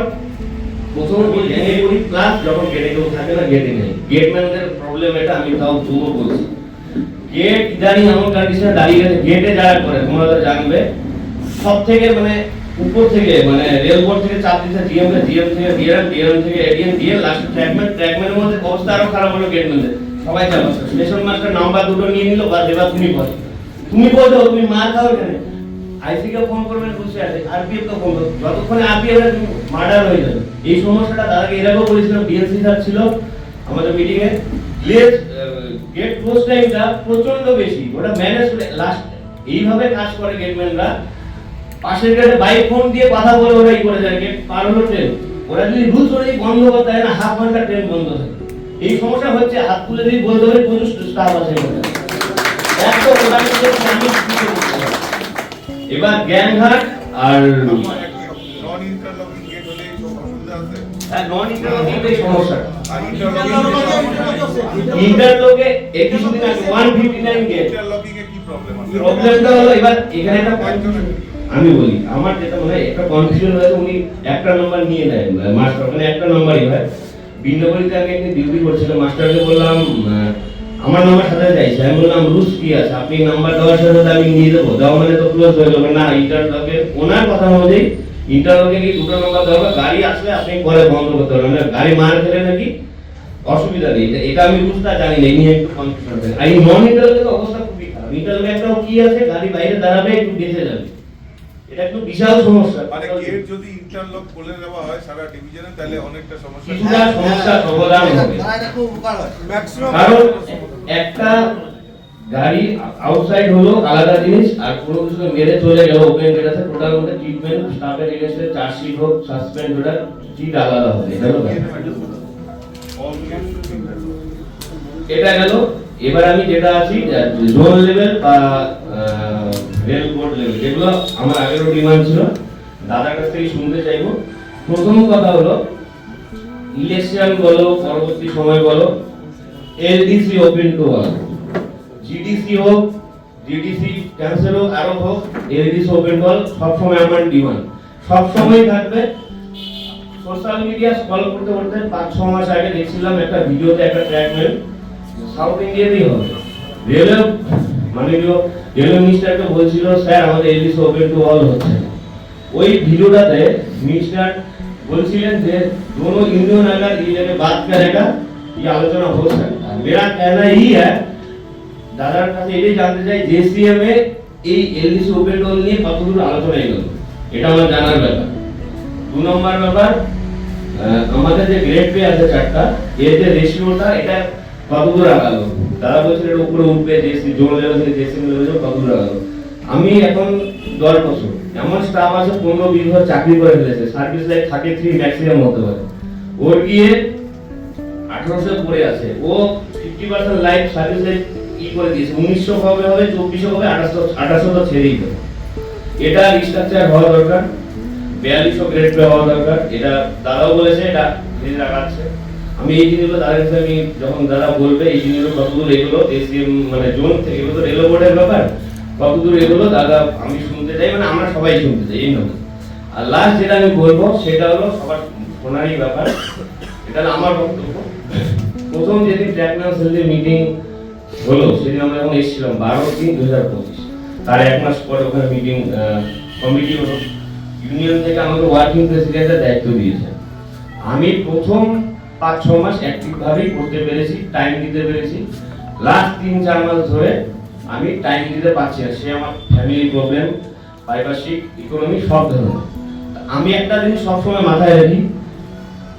S3: প্রথম ভেঙে পড়ি, প্লাস যখন গেটে কেউ থাকে না, গেটে নেই, গেটম্যানদের প্রবলেম এটা আমি তাও জুমও বলছি। গেট ইদানিং এমন কন্ডিশনে দাঁড়িয়ে গেছে, গেটে যারা করে তোমরা তো জানবে, সব থেকে মানে উপর থেকে মানে রেলবোর্ড থেকে চাপ দিচ্ছে জিএম থেকে, জিএম থেকে ডিএম, ডিএম থেকে এডিএম, ডিএম, লাস্ট ট্র্যাকম্যানের মধ্যে অবস্থা আরো খারাপ হলো। গেটম্যানদের সবাই চাপ আসছে, স্টেশন মাস্টার নাম্বার দুটো নিয়ে নিল, বা এবার তুমি বলো, তুমি বলছো তুমি মার খাও এখানে। আইসি কে ফোন করবেন বসে আছে, আরপিএফ কে ফোন করবেন, যতক্ষণে আরপিএফ এর মার্ডার হয়ে যাবে। এই সমস্যাটা দাদাকে এর আগেও বলেছিলাম, ডিএসসি স্যার ছিল আমাদের মিটিং এ। গেট ক্লোজ টাইমটা প্রচন্ড বেশি, ওটা ম্যানেজ করে লাস্ট এইভাবে কাজ করে গেটম্যানরা। পাশের গেটে বাইক ফোন দিয়ে কথা বলে ওরা ই করে যায়, গেট পার হলো ট্রেন। ওরা যদি রুলস অনুযায়ী বন্ধ করতে হয় না, হাফ ঘন্টা ট্রেন বন্ধ থাকে। এই সমস্যা হচ্ছে, হাত তুলে দিয়ে বলতে পারি প্রচুর স্টাফ আছে একদম। এবার জ্ঞানঘাট আর নন ইন্টারলকিং সমস্যা। ইন্টারলকে 159 গেট প্রবলেমটা হলো। এবার এখানে একটা আমি বলি, আমার যেটা মনে হয় একটা কনফিউশন হয়েছে, উনি একটা নাম্বার নিয়ে নেয় মাস্টার, ওখানে একটা নাম্বারই হয়। বিন্দবলিতে আমি একদিন ডিউটি করছিলাম, মাস্টারকে বললাম আমার নাম্বার সাথে চাইছে, আমি বললাম রুলস কি আছে, আপনি নাম্বার দেওয়ার সাথে আমি নিয়ে দেবো, দেওয়া মানে তো ক্লোজ হয়ে যাবে না। ইন্টারলকে ওনার কথা অনুযায়ী ইন্টারলকে কি 2টো নাম্বার দেওয়া, গাড়ি আসলে আপনি পরে বন্ধ করতে পারবেন না, গাড়ি মার খেলে নাকি অসুবিধা নেই। এটা আমি রুলসটা জানি না, এই নিয়ে একটু কনফিউশন আছে। আর এই নন ইন্টারলকে অবস্থা খুবই খারাপ। ইন্টারলকে একটা কি আছে, গাড়ি বাইরে দাঁড়াবে, একটু বেঁচে যাবে, এটা একটু বিশাল সমস্যা।
S11: মানে গেট যদি ইন্টারলক বলে দেওয়া হয় সারা ডিভিশনে, তাহলে অনেকটা সমস্যা,
S3: কিছুটা সমস্যা সমাধান হবে।
S11: এটা খুব উপকার হয় ম্যাক্সিমাম।
S3: কারণ একটা গাড়ি আউটসাইড হলো আলাদা জিনিস, আর কোনো কিছু মেরে চলে গেল ওপেন গেট আছে, টোটাল মধ্যে ট্রিটমেন্ট স্টাফের এগেইনস্টে চার্জশিট হোক, সাসপেন্ড ওটা ঠিক আলাদা হবে। এটা হলো এটা গেল। এবার আমি যেটা আছি জোন লেভেল বা রেল বোর্ড লেভেল, যেগুলো আমার আগেরও ডিমান্ড ছিল, দাদার কাছ থেকে শুনতে চাইবো। প্রথম কথা হলো ইলেকশন বলো পরবর্তী সময় বলো LDC open to all, GDC হোক, জিডিসি ক্যান্সেল হোক, আরো হোক, এলডিসি ওপেন টু অল সবসময় আমার ডিমান্ড সবসময় থাকবে। সোশ্যাল মিডিয়া স্ক্রল করতে করতে 5-6 মাস আগে দেখছিলাম একটা ভিডিওতে একটা ট্র্যাকম্যান সাউথ ইন্ডিয়াতেই হবে রেলওয়ে মাননীয় রেলওয়ে মিনিস্টারকে বলছিল স্যার আমাদের এলডিসি ওপেন টু অল হচ্ছে। ওই ভিডিওটাতে मिनिस्टर बोलছিলেন যে दोनों यूनियन अगर ये जगह बात करेगा ये आलोचना हो सकता है। मेरा कहना यही है দাদার কাছে এটাই জানতে চাই জেসিএম এ এই এলডিসি ওপেন টু অল নিয়ে কতদূর আলোচনা এলো এটা আমার জানার ব্যাপার। 2 নম্বর ব্যাপার আমাদের যে গ্রেড পে আছে 4টা এর যে রেশিওটা এটা কতদূর আগালো দাদা বলছিল এর উপরে উঠবে জেসি জোন লেভেল থেকে জেসি লেভেলে কতদূর আগালো। আমি এখন 10 বছর এমন স্টাফ আছে 15-20 বছর চাকরি করে ফেলেছে সার্ভিস লাইফ 33 ম্যাক্সিমাম হতে পারে ওর গিয়ে 1800 পড়ে আছে ও 50% লাইফ সার্ভিস লাইফ কি করে দিয়েছে 1900 কবে হবে 2400 হবে 2800 তো ছেড়েই দেবে। এটা রিস্ট্রাকচার হওয়া দরকার 4200 গ্রেড পে হওয়া দরকার এটা দাদাও বলেছে এটা ধীরে রাখাচ্ছে। আমি এই জিনিসগুলো দাদার কাছে আমি যখন দাদা বলবে এই জিনিসগুলো কতদূর এগুলো এসিএম মানে জোন থেকে এগুলো তো রেলওয়ে বোর্ডের ব্যাপার কতদূর এগুলো দাদা আমি শুনতে চাই মানে আমরা সবাই শুনতে চাই এই নয়। আর লাস্ট যেটা আমি বলবো সেটা হলো সবার শোনারই ব্যাপার এটা আমার বক্তব্য। প্রথম যেদিন ট্র্যাকম্যান সেলের মিটিং হলো সেদিন আমরা যখন এসেছিলাম 12/3/2025 তার 1 মাস পরে ওখানে মিটিং কমিটি হলো ইউনিয়ন থেকে আমাকে ওয়ার্কিং প্রেসিডেন্টের দায়িত্ব দিয়েছে। আমি প্রথম 5-6 মাস অ্যাক্টিভ ভাবেই করতে পেরেছি টাইম দিতে পেরেছি। লাস্ট 3-4 মাস ধরে আমি টাইম দিতে পারছি না সে আমার ফ্যামিলি প্রবলেম পারিপার্শ্বিক ইকোনমি সব ধরনের। আমি একটা জিনিস সবসময় মাথায় রাখি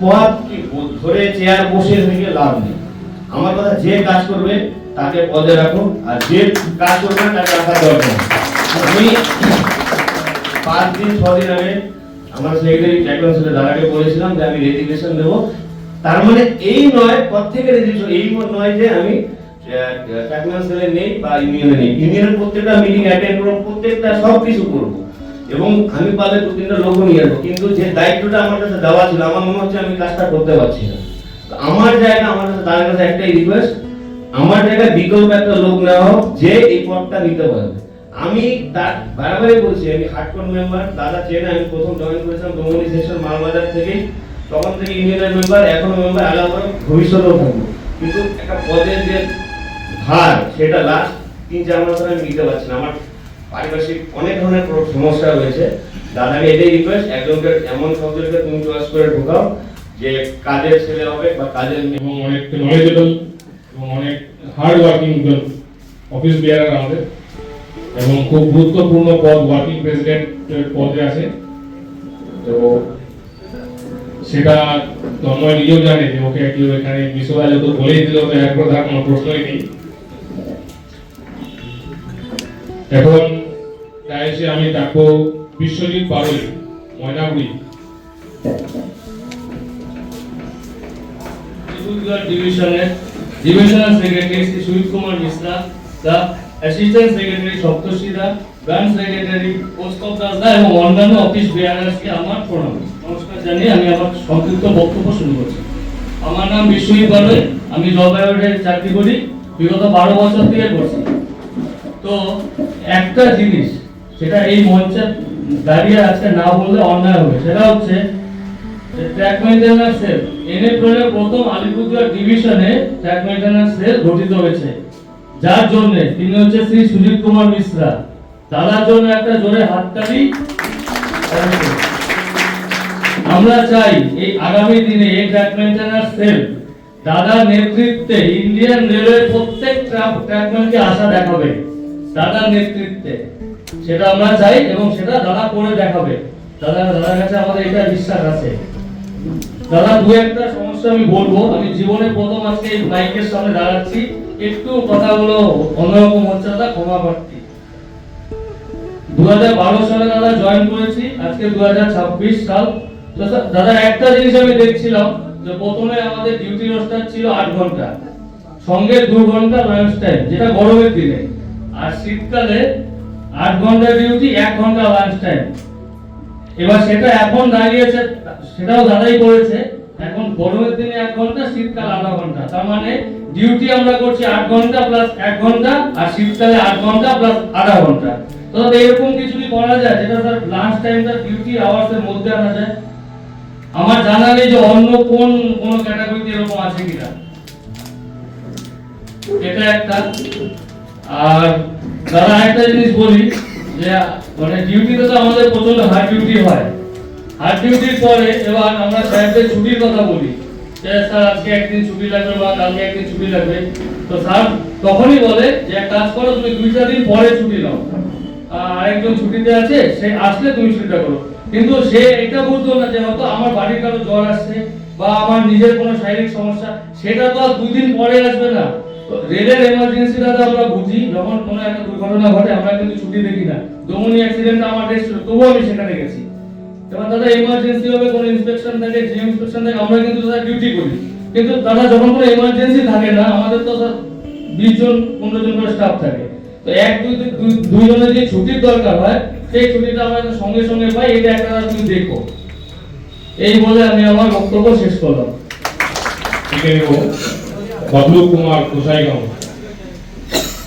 S3: পদ কি ধরে চেয়ার বসে থেকে লাভ নেই। আমার কথা যে কাজ করবে তাকে পদে রাখো আর যে কাজ করবে না তাকে রাখার দরকার। আমি 5-6 দিন আগে আমার সেক্রেটারি ট্র্যাকম্যান দাদাকে বলেছিলাম যে আমি রেজিগনেশন দেব। তার মানে এই নয় পদ থেকে রেজিগনেশন এই নয় যে আমি ট্র্যাকম্যান সেলে নেই বা ইউনিয়নে নেই। ইউনিয়নের প্রত্যেকটা মিটিং অ্যাটেন্ড করব প্রত্যেকটা সব কিছু করব এবং আমি পালে 2-3টা লোক নিয়ে আসবো কিন্তু যে দায়িত্বটা আমার কাছে দেওয়া ছিল আমার মনে হচ্ছে আমি কাজটা করতে পারছি না। আমার জায়গা আমার কাছে তার কাছে একটাই রিকোয়েস্ট আমার জায়গায় বিকল্প একটা লোক নেওয়া হোক যে এই পদটা নিতে পারবে। আমি তার বারবারই বলছি আমি হার্ডকোর মেম্বার দাদা চেনে আমি প্রথম জয়েন করেছিলাম দমনি সেকশন মালবাজার থেকে তখন থেকে ইউনিয়নের মেম্বার এখনো মেম্বার আলাদা ভবিষ্যতেও থাকবো কিন্তু একটা পদের যে ভার সেটা লাস্ট 3-4 মাস ধরে আমি নিতে পারছি না। আমার পারিপার্শ্বিক অনেক ধরনের সমস্যা হয়েছে দাদাকে এটাই রিকোয়েস্ট একজনকে এমন শব্দকে তুমি চয়েস করে ঢোকাও যে কাজের ছেলে হবে বা কাজের
S6: এবং অনেক নলেজেবল এবং অনেক হার্ড ওয়ার্কিং অফিস বিয়ারার আমাদের এবং খুব গুরুত্বপূর্ণ পদ ওয়ার্কিং প্রেসিডেন্টের পদে আছে। তো সেটা তন্ময় নিজেও জানে যে ওকে কেউ এখানে বিশ্ববাজার যত বলেই দিল তো এরপর তার কোনো প্রশ্নই নেই। এখন এসে আমি ডাকবো Biswajit Parui Maynaguri
S12: Divisional Secretary Sri Sujit Kumar Misra, the Assistant Secretary Saptoshi Da, Branch Secretary Koustav Das Da এবং অন্যান্য অফিস বেয়ারার্সকে আমার প্রণাম নমস্কার জানিয়ে আমি আমার সংক্ষিপ্ত বক্তব্য শুরু করছি। আমার নাম বিশ্বজিৎ পারুই আমি জলপাইগুড়িতে চাকরি করি বিগত 12 বছর থেকে করছি। তো একটা জিনিস সেটা এই মঞ্চে দাঁড়িয়ে আজকে না বললে অন্যায় হবে সেটা হচ্ছে ট্র্যাক মেইনটেন্যান্স সেল এনএফএর প্রথম আলিপুরদুয়ার ডিভিশনে ট্র্যাক মেইনটেন্যান্স সেল গঠিত হয়েছে যার জন্য তিনি হচ্ছে শ্রী সুজিত কুমার মিশ্রা। দাদার জন্য একটা জোরে হাততালি। আমরা চাই এই আগামী দিনে এই ট্র্যাক মেইনটেন্যান্স সেল দাদার নেতৃত্বে ইন্ডিয়ান রেলওয়ে প্রত্যেক ট্র্যাকম্যানকে আশা দেখাবে দাদার নেতৃত্বে সেটা আমরা চাই এবং সেটা দাদা করে দেখাবে। দাদার কাছে আমাদের এটা বিশ্বাস আছে। দাদা দু একটা সমস্যা আমি বলবো আমি জীবনে প্রথম আজকে এই মাইকের সামনে দাঁড়াচ্ছি একটু কথাগুলো অন্যরকম হচ্ছে দাদা ক্ষমা প্রার্থী। 2012 সালে দাদা জয়েন করেছি আজকে 2026 সাল। তো দাদা একটা জিনিস আমি দেখছিলাম যে প্রথমে আমাদের ডিউটি রোস্টার ছিল 8 ঘন্টা সঙ্গে 2 ঘন্টা লাঞ্চ টাইম যেটা গরমের দিনে আর শীতকালে 8 ঘন্টা ডিউটি 1 ঘন্টা লাঞ্চ টাইম। এবার সেটা এখন দাঁড়িয়েছে সেটাও দাদাই করেছে এখন গরমের দিনে 1 ঘন্টা, শীতকালে আধা ঘন্টা, তার মানে ডিউটি আমরা করছি 8 ঘন্টা প্লাস 1 ঘন্টা, আর শীতকালে 8 ঘন্টা প্লাস আধা ঘন্টা। তো এরকম কিছু কি করা যায় যেটা স্যার লাঞ্চ টাইমটা ডিউটি আওয়ার্সের মধ্যে আনা যায়? আমার জানা নেই যে অন্য কোন ক্যাটাগরিতে এরকম আছে কিনা, এটা একটা। আর দাদা একটা জিনিস বলি যে মানে ডিউটিতে তো আমাদের প্রচন্ড হার্ড ডিউটি হয়, হার্ড ডিউটির পরে এবার আমরা স্যারদের ছুটির কথা বলি যে স্যার আজকে একদিন ছুটি লাগবে বা কালকে একদিন ছুটি লাগবে, তো স্যার তখনই বলে যে এক কাজ করো তুমি 2-4 দিন পরে ছুটি নাও, আরেকজন ছুটিতে আছে সে আসলে তুমি ছুটিটা করো। কিন্তু সে এটা বুঝতো না যে হয়তো আমার বাড়ির কারো জ্বর আসছে বা আমার নিজের কোনো শারীরিক সমস্যা, সেটা তো আর 2 দিন পরে আসবে না। রেলের এমার্জেন্সিটা তো আমরা বুঝি, যখন কোনো একটা দুর্ঘটনা ঘটে আমরা কিন্তু ছুটি দেখি না। দমনি অ্যাক্সিডেন্টটা আমার রেস্ট ছিল, তবুও আমি সেখানে গেছি। এবার দাদা এমার্জেন্সি হবে, কোনো ইন্সপেকশন থাকে, যে ইন্সপেকশন থাকে, আমরা কিন্তু দাদা ডিউটি করি। কিন্তু দাদা যখন কোনো এমার্জেন্সি থাকে না, আমাদের তো স্যার 20 জন 15 জন করে স্টাফ থাকে, তো 1-2 জনের যে ছুটির দরকার হয় সেই ছুটিটা আমরা সঙ্গে সঙ্গে পাই। এটা একটা তুমি দেখো। এই বলে আমি আমার বক্তব্য শেষ করলাম।
S6: ठीक है, वो बबलू कुमार कुसाईगांव।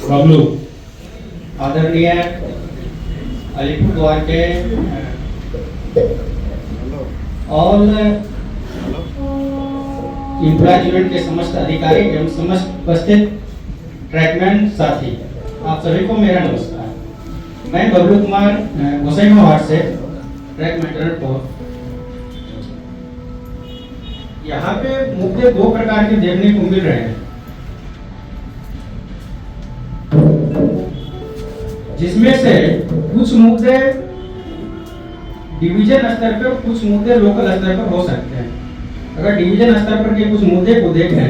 S6: बबलू।
S13: आदरणीय अलीपुरद्वार के ऑल एम्प्लॉयज यूनियन के समस्त अधिकारी एवं समस्त उपस्थित ट्रैकमैन साथी, आप सभी को मेरा नमस्कार। मैं बबलू कुमार गोसाईगांव वार्ड से ट्रैक मेंटेनर को यहाँ पे मुद्दे 2 प्रकार के देखने को मिल रहे हैं, जिसमें से कुछ मुद्दे डिवीजन स्तर पर, कुछ मुद्दे लोकल स्तर पर हो सकते हैं। अगर डिवीजन स्तर पर के कुछ मुद्दे को देखें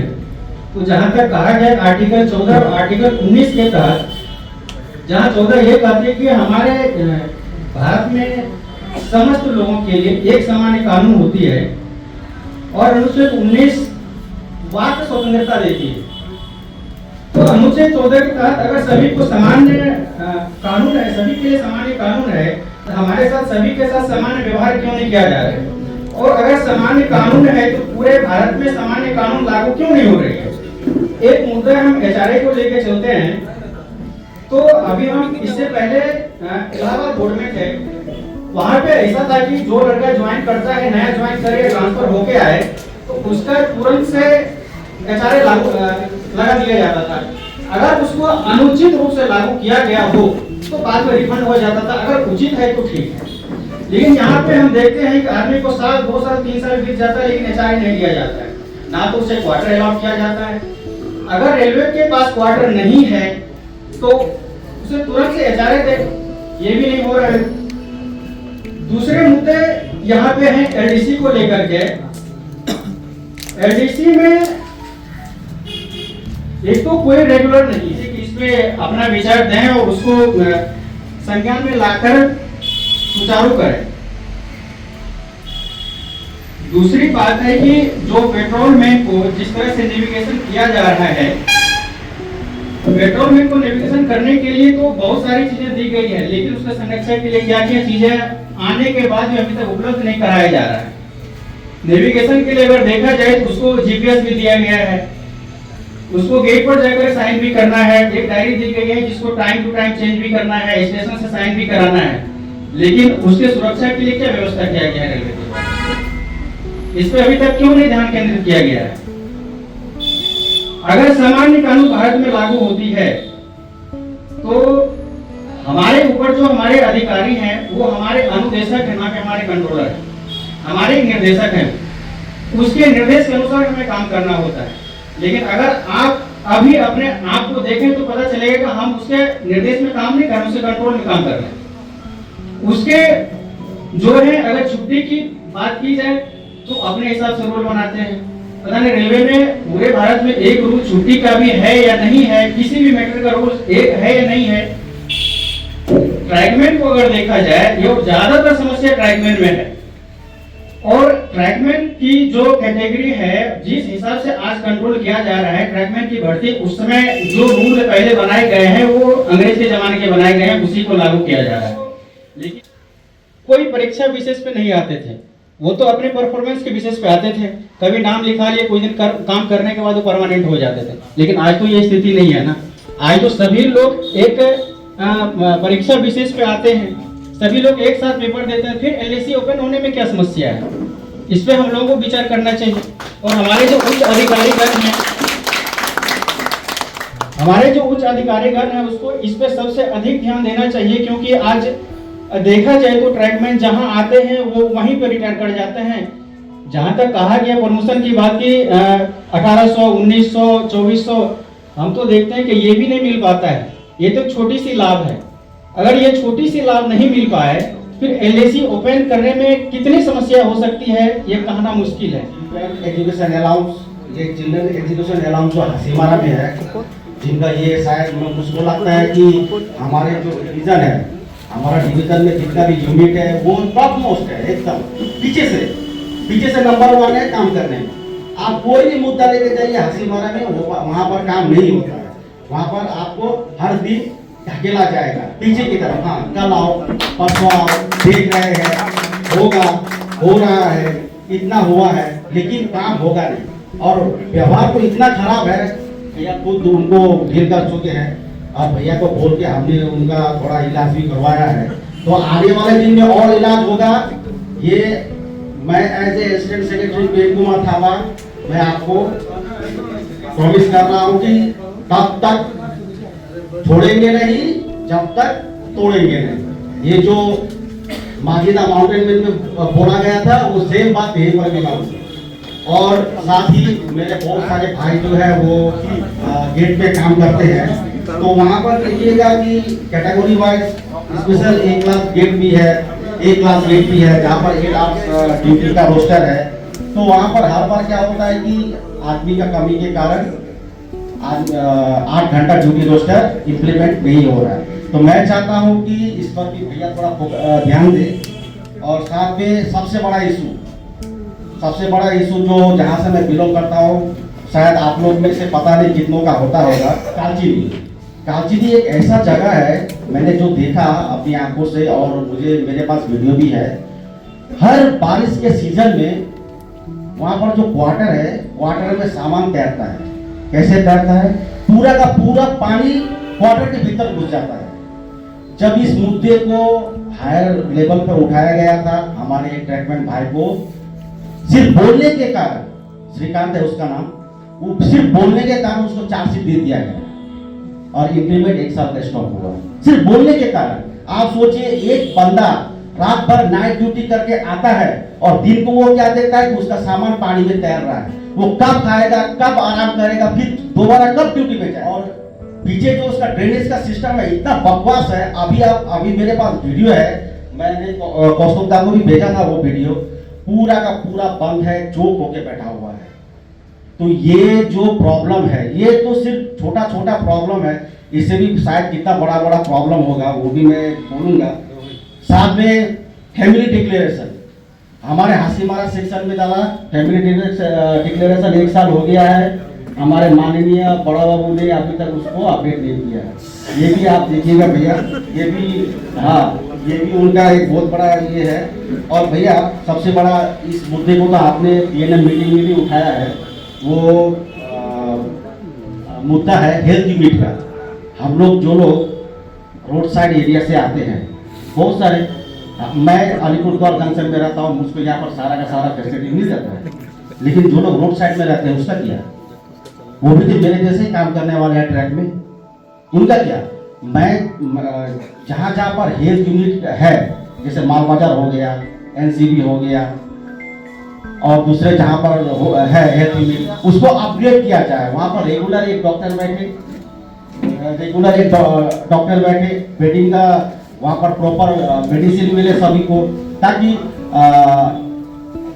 S13: तो जहां तक कहा गया आर्टिकल 14 और आर्टिकल 19 के तहत, जहां 14 ये कहती है कि हमारे भारत में समस्त लोगों के लिए एक सामान्य कानून होती है, और अनुच्छेद 19 वाक स्वतंत्रता देती है। तो अनुच्छेद 14 के तहत अगर सभी को सामान्य कानून है, सभी के लिए सामान्य कानून है, तो हमारे साथ सभी के साथ सामान्य व्यवहार क्यों नहीं किया जा रहा है? और अगर सामान्य कानून है तो पूरे भारत में सामान्य कानून लागू क्यों नहीं हो रही है? एक मुद्दा हम एचआरए को लेकर चलते हैं। तो अभी हम इससे पहले इलाहाबाद बोर्ड में थे, वहाँ पे ऐसा था कि जो लड़का ज्वाइन करता है, नया ज्वाइन करे, ट्रांसफर होके आए, तो उसका तुरंत से एचआरए लगा दिया जाता था। अगर उसको अनुचित रूप से लागू किया गया हो तो बाद में रिफंड हो जाता था, अगर उचित है तो ठीक है। लेकिन यहाँ पे हम देखते हैं कि आदमी को 1 साल 2 साल 3 साल बीत जाता है, लेकिन एचआरए नहीं दिया जाता है, ना तो उसे क्वार्टर अलॉट किया जाता है। अगर रेलवे के पास क्वार्टर नहीं है तो उसे तुरंत से एचआरए दे, ये भी नहीं हो रहा है। दूसरे मुद्दे यहाँ पे हैं एलडीसी को लेकर के। एलडीसी में एक तो कोई रेगुलर नहीं है कि इसमें अपना विचार दें और उसको संज्ञान में लाकर सुचारू करें। दूसरी बात है कि जो पेट्रोल मैन को जिस तरह से नेविगेशन किया जा रहा है, पेट्रोल मैन को नेविगेशन करने के लिए तो बहुत सारी चीजें दी गई है, लेकिन उसके संरक्षण के लिए क्या क्या चीजें आने के बाद भी अभी तक उपलब्ध नहीं कराया जा रहा है। नेविगेशन के लिए अगर देखा जाए तो उसको जीपीएस भी दिया गया है, उसको गेट पर जाकर साइन भी करना है, एक डायरी दी गई है जिसको टाइम टू टाइम चेंज भी करना है, स्टेशन से साइन भी कराना है, लेकिन उसके सुरक्षा के लिए क्या व्यवस्था किया गया है रेलवे के? इस पे अभी तक क्यों नहीं ध्यान केंद्रित किया गया है? अगर सामान्य कानून भारत में लागू होती है तो हमारे ऊपर जो हमारे अधिकारी हैं वो हमारे अनुदेशक हैं, ना कि हमारे कंट्रोलर हैं, हमारे निर्देशक हैं, उसके निर्देश के अनुसार हमें काम करना होता है। लेकिन अगर आप अभी अपने आप को देखें तो पता चलेगा कि हम उसके निर्देश में काम नहीं कर रहे, उसके कंट्रोल में काम कर रहे हैं। उसके जो है अगर छुट्टी की बात की जाए तो अपने हिसाब से रूल बनाते हैं। पता नहीं रेलवे में पूरे भारत में एक रूल छुट्टी का भी है या नहीं है, किसी भी मैटर का रूल एक है या नहीं है। ट्रैकमैन को अगर देखा जाए, ये ज्यादातर समस्या ट्रैकमैन में है, और ट्रैकमैन की जो कैटेगरी है, जिस हिसाब से आज कंट्रोल किया जा रहा है ट्रैकमैन की भर्ती, उस समय जो रूल पहले बनाए गए हैं वो अंग्रेज के जमाने के बनाए गए हैं, उसी को लागू किया जा रहा है। लेकिन कोई परीक्षा विशेष पे नहीं आते थे, वो तो अपने परफॉर्मेंस के बेसिस पे आते थे, कभी नाम लिखा लिए, कुछ दिन काम करने के बाद वो परमानेंट हो जाते थे। लेकिन आज तो ये स्थिति नहीं है ना, आज तो सभी लोग एक परीक्षा बेसिस पे आते हैं, सभी लोग एक साथ पेपर देते हैं, फिर एलएसी ओपन होने में क्या समस्या है, इस पे हम लोगों को विचार करना चाहिए। और हमारे जो उच्च अधिकारीगण हैं, उसको इस पे सबसे अधिक ध्यान देना चाहिए, क्योंकि आज देखा जाए तो ट्रैकमैन जहां आते हैं वो वहीं पर रिटायर कर जाते हैं। जहां तक कहा गया प्रमोशन की बात की 1800, 1900, 2400, हम तो देखते हैं कि ये भी नहीं मिल पाता है। ये तो छोटी सी लाभ है, अगर ये छोटी सी लाभ नहीं मिल पाए फिर एलएसी ओपन करने में कितनी समस्या हो सकती है ये कहना मुश्किल है।
S5: एजुकेशन अलाउंस, ये चिल्ड्रन एजुकेशन अलाउंस जो हसीमारा में है, जिनका ये शायद मुझको लगता है कि हमारे जो डिवीजन है, हमारा डिवीजन में जितना भी यूनिट है वो टॉप मोस्ट है, एकदम पीछे से नंबर 1 है काम करने में। आप कोई भी मुद्दा लेके जाइए हसीमारा में, वहाँ पर काम नहीं होता है। वहाँ पर आपको हर दिन ढकेला जाएगा पीछे की तरफ, हाँ कल आओ परसों आओ, देख रहे हैं होगा, हो रहा है, इतना हुआ है, लेकिन काम होगा नहीं। और व्यवहार तो इतना खराब है, भैया खुद उनको ढील कर चुके हैं और भैया को बोल के हमने उनका थोड़ा इलाज भी करवाया है, तो आने वाले दिन में और इलाज होगा। ये मैं as a assistant secretary Prem Kumar Thapa, मैं आपको प्रॉमिस कर रहा हूँ कि तब तक छोड़ेंगे नहीं जब तक तोड़ेंगे नहीं। ये जो माजिदा माउंटेन में बोला गया था वो सेम बात यहीं पर भी लागू है। और साथ ही मेरे बहुत सारे भाई जो है वो गेट पे काम करते हैं, तो वहाँ पर देखिएगा कि category wise special A class gate भी है, A क्लास गेट भी है, जहाँ पर 8 आवर्स ड्यूटी का रोस्टर है। तो वहाँ पर हर बार क्या होता है कि आदमी का कमी के कारण आज 8 घंटा ड्यूटी रोस्टर इम्प्लीमेंट नहीं हो रहा है। तो मैं चाहता हूं कि इस पर भी भैया थोड़ा ध्यान दें। और साथ में सबसे बड़ा इशू जो जहां से मैं बिलोंग करता हूं, शायद आप लोग में से पता नहीं कितनों का होता होगा, कालचिनी एक ऐसा जगह है, मैंने जो देखा अपनी आंखों से और मुझे मेरे पास वीडियो भी है, हर बारिश के सीजन में वहां पर जो क्वार्टर है, क्वार्टर में सामान तैरता है। कैसे तैरता है? पूरा का पूरा पानी क्वार्टर के भीतर घुस जाता है। जब इस मुद्दे को हायर लेवल पर उठाया गया था, हमारे एक ट्रैकमैन भाई को सिर्फ बोलने के कारण, श्रीकांत है उसका नाम, वो सिर्फ बोलने के कारण उसको चार्जशीट दे दिया गया और इंप्लीमेंट 1 साल का स्टॉप हुआ, सिर्फ बोलने के कारण। आप सोचिए, एक बंदा रात भर नाइट ड्यूटी करके आता है और दिन को वो क्या देखता है कि उसका सामान पानी में तैर रहा है। वो कब खाएगा, कब आराम करेगा, फिर दोबारा कब ड्यूटी पे जाए। और पीछे जो उसका ड्रेनेज का सिस्टम है इतना बकवास है। अभी मेरे पास वीडियो है, मैंने कौस्तुभ को भी भेजा था, वो वीडियो पूरा का पूरा बंद है, चौक होके बैठा हुआ है। तो ये जो प्रॉब्लम है, ये तो सिर्फ छोटा छोटा प्रॉब्लम है, इससे भी शायद कितना बड़ा बड़ा प्रॉब्लम होगा वो भी मैं बोलूंगा। साथ में फैमिली डिक्लेरेशन, हमारे हासीमारा सेक्शन में दादा फैमिली डिक्लेरेशन 1 साल हो गया है, हमारे माननीय बड़ा बाबू ने अभी तक उसको अपडेट नहीं किया है। ये भी आप देखिएगा भैया, ये भी हाँ, ये भी उनका एक बहुत बड़ा ये है। और भैया सबसे बड़ा इस मुद्दे को तो आपने PNM मीटिंग में भी उठाया है, वो मुद्दा है हेल्थ यूनिट का। हम लोग जो लोग रोड साइड एरिया से आते हैं, बहुत सारे, मैं अलीपुरद्वार जंक्शन में रहता हूँ, मुझको यहाँ पर सारा का सारा फैसिलिटी मिल जाता है, लेकिन जो लोग रोड साइड में रहते हैं उसका क्या? वो भी तो मेरे जैसे ही काम करने वाले हैं ट्रैक में, उनका क्या? मैं जहाँ जहाँ पर हेल्थ यूनिट है, जैसे माल बाजार हो गया, NCB हो गया, और दूसरे जहाँ पर है हेल्थ यूनिट, उसको अपग्रेड किया जाए। वहाँ पर रेगुलर एक डॉक्टर बैठे, बेडिंग का वहाँ पर प्रॉपर मेडिसिन मिले सभी को, ताकि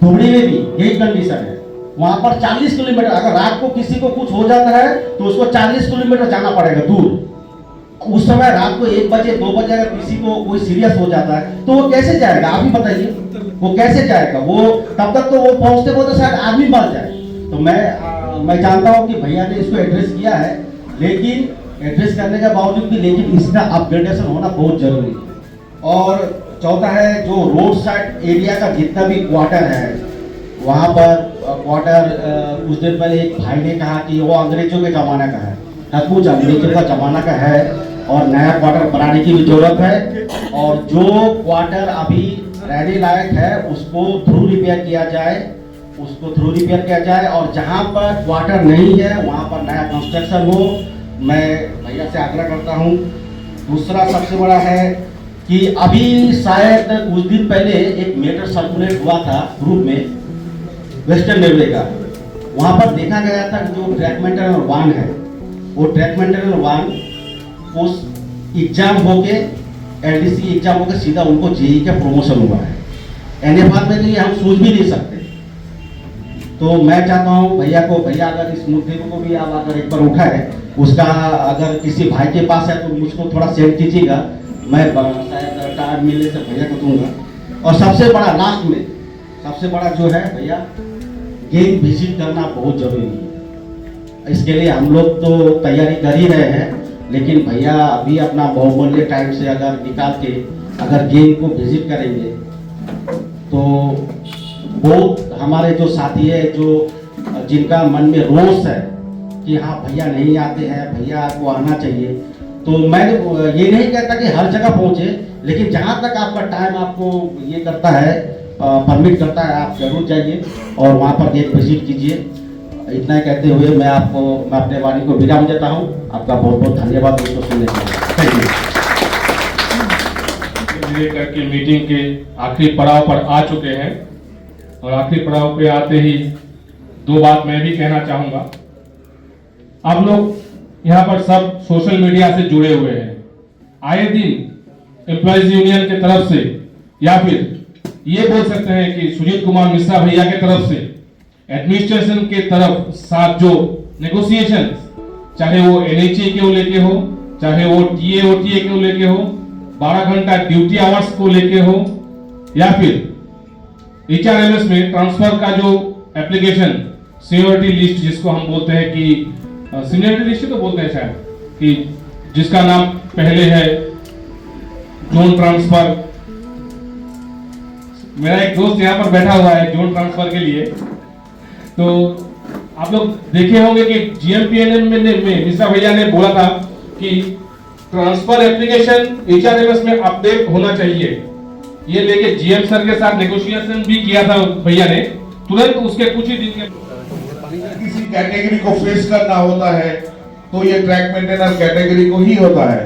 S5: धुबड़ी में भी यही कंडीशन है। वहाँ पर 40 किलोमीटर, अगर रात को किसी को कुछ हो जाता है तो उसको 40 किलोमीटर जाना पड़ेगा दूर। उस समय रात को 1 बजे 2 बजे अगर किसी को कोई सीरियस हो जाता है तो वो कैसे जाएगा? आप ही बताइए, वो कैसे जाएगा? वो तब तक तो वो पहुँचते शायद आदमी मर जाए। तो मैं जानता हूँ कि भैया ने इसको एड्रेस किया है, लेकिन एड्रेस करने के बावजूद भी लेकिन इसका अपग्रेडेशन होना बहुत जरूरी है। और चौथा है जो रोड साइड एरिया का जितना भी क्वार्टर है वहाँ पर क्वार्टर कुछ दिन पहले एक भाई ने कहा कि वो अंग्रेजों के ज़माने का है, कुछ अंग्रेजों का ज़माना का है और नया क्वार्टर बनाने की भी जरूरत है। और जो क्वार्टर अभी रहने लायक है उसको थ्रू रिपेयर किया जाए, और जहाँ पर क्वार्टर नहीं है वहाँ पर नया कंस्ट्रक्शन हो। मैं भैया से आग्रह करता हूँ। दूसरा सबसे बड़ा है कि अभी शायद कुछ दिन पहले एक मैटर सर्कुलेट हुआ था ग्रुप में वेस्टर्न रेलवे का, वहाँ पर देखा गया था कि जो ट्रैक मेंटेनर 1 है वो ट्रैक मेंटेनर 1 उस एग्जाम होके एलडीसी एग्जाम होके सीधा उनको जेई का प्रमोशन हुआ है। एनए बाद में नहीं हम सोच भी नहीं सकते। तो मैं चाहता हूँ भैया अगर इस मुद्दे को भी आप अगर एक बार उठाए, उसका अगर किसी भाई के पास है तो मुझको थोड़ा सेंड कीजिएगा, मैं शायद टाइम मिलने से भैया को दूंगा। और सबसे बड़ा लास्ट में सबसे बड़ा जो है भैया, गेम विजिट करना बहुत जरूरी है। इसके लिए हम लोग तो तैयारी कर ही रहे हैं, लेकिन भैया अभी अपना बहुमूल्य टाइम से अगर निकाल के अगर गेम को विजिट करेंगे तो बहुत हमारे जो साथी है जो जिनका मन में रोष है कि हाँ भैया नहीं आते हैं, भैया को आना चाहिए, तो मैं ये नहीं कहता कि हर जगह पहुँचे, लेकिन जहाँ तक आपका टाइम आपको ये करता है परमिट करता है आप जरूर जाइए और वहाँ पर गेट विजिट कीजिए। इतना कहते हुए मैं अपने वाणी को विराम देता हूँ। आपका बहुत बहुत धन्यवाद इसको सुनने के लिए। Thank you.
S6: करके मीटिंग के आखिरी पड़ाव पर आ चुके हैं और आखिरी पड़ाव पे आते ही 2 बात मैं भी कहना चाहूँगा। आप लोग यहाँ पर सब सोशल मीडिया से जुड़े हुए हैं। आए दिन एम्प्लॉइज यूनियन के तरफ से या फिर ये बोल सकते हैं कि सुजीत कुमार मिश्रा भैया के तरफ से एडमिनिस्ट्रेशन के तरफ साथ जो नेगोशिएशन, चाहे वो एनएचए को लेके हो, चाहे वो टीए ओटीए को लेके हो, 12 घंटा ड्यूटी आवर्स को लेके हो, या फिर एचआरएमएस में ट्रांसफर का जो एप्लीकेशन सीनियरिटी लिस्ट जिसको हम बोलते हैं कि सीनियरिटी लिस्ट तो बोलते हैं शायद, कि जिसका नाम पहले है जोन ट्रांसफर। मेरा एक दोस्त यहाँ पर बैठा हुआ है जोन ट्रांसफर के लिए, तो आप लोग देखे होंगे कि जीएमपीएनएम में मिश्रा भैया ने बोला था कि ट्रांसफर एप्लीकेशन एचआरएमएस में अपडेट होना चाहिए। ये लेके जीएम सर के साथ नेगोशिएशन भी किया था भैया ने, तुरंत उसके कुछ ही दिन के
S7: किसी कैटेगरी को फेस करना होता है तो ये ट्रैक मेंटेनर कैटेगरी को ही होता है।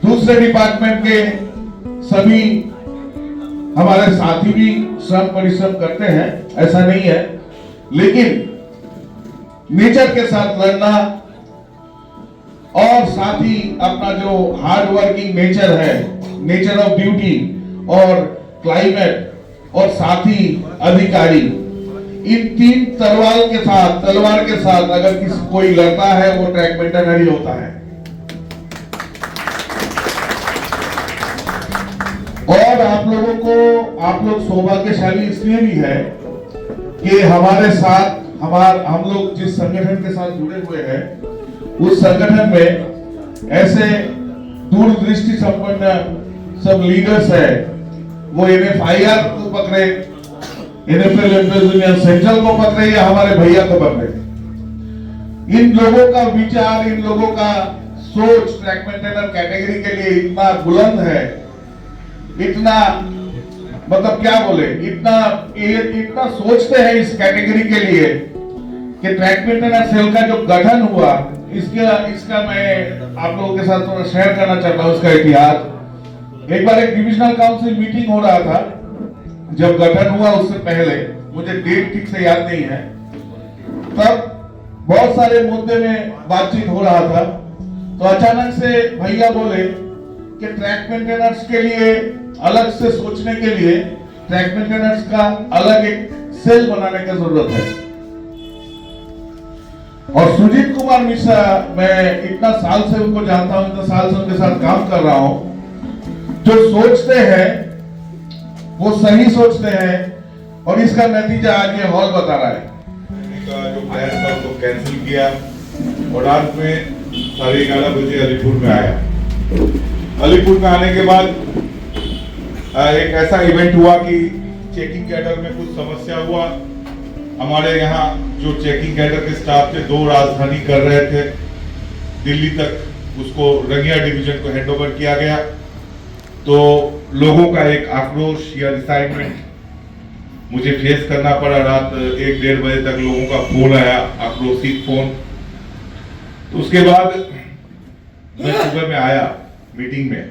S7: दूसरे डिपार्टमेंट के सभी हमारे साथी भी श्रम परिश्रम करते हैं, ऐसा नहीं है, लेकिन नेचर के साथ लड़ना और साथ ही अपना जो हार्ड वर्किंग नेचर है, नेचर ऑफ ड्यूटी और क्लाइमेट और साथी अधिकारी, इन 3 तलवार के साथ अगर किसी कोई लड़ता है वो ट्रैक मेंटेनर ही होता है। और आप लोग सौभाग्यशाली इसलिए भी है कि हमारे साथ हम लोग जिस संगठन के साथ जुड़े हुए हैं उस संगठन में ऐसे दूरदृष्टि संपन्न सब लीडर्स है। वो NFIR को पकड़े, NFL एम्प्लॉइज यूनियन सेंट्रल को पकड़े या हमारे भैया को पकड़े, इन लोगों का विचार, इन लोगों का सोच ट्रैक मेंटेनर कैटेगरी के लिए इतना बुलंद है, इतना मतलब क्या बोले, इतना सोचते हैं इस कैटेगरी के लिए कि ट्रैक मेंटेनर सेल का जो गठन हुआ इसका मैं आप लोगों के साथ थोड़ा शेयर करना चाहता हूँ इसका इतिहास। एक बार एक डिविजनल काउंसिल मीटिंग हो रहा था, जब गठन हुआ उससे पहले, मुझे डेट ठीक से याद नहीं है, तब बहुत सारे मुद्दे में बातचीत हो रहा था। तो अचानक से भैया बोले कि ट्रैक मेंटेनर्स के लिए अलग से सोचने के लिए ट्रैक मेंटेनर्स का अलग एक सेल बनाने की जरूरत है। और सुजीत कुमार मिश्रा, मैं इतना साल से उनको जानता हूं, इतना साल से उनके साथ काम कर रहा हूं, जो सोचते हैं वो सही सोचते हैं और इसका नतीजा आज ये हॉल बता रहा है।
S11: का जो प्लान था उसको कैंसिल किया और रात में 11:30 बजे अलीपुर में आया। अलीपुर में आने के बाद एक ऐसा इवेंट हुआ कि चेकिंग कैडर में कुछ समस्या हुआ। हमारे यहाँ जो चेकिंग कैडर के स्टाफ थे 2 राजधानी कर रहे थे, दिल्ली तक उसको रंगिया डिवीजन को हैंडओवर किया गया। तो लोगों का एक आक्रोश या रिसाइनमेंट मुझे फेस करना पड़ा। रात 1-1:30 बजे तक लोगों का फोन आया, आक्रोशित फोन। तो उसके बाद मैं सुबह में आया मीटिंग में।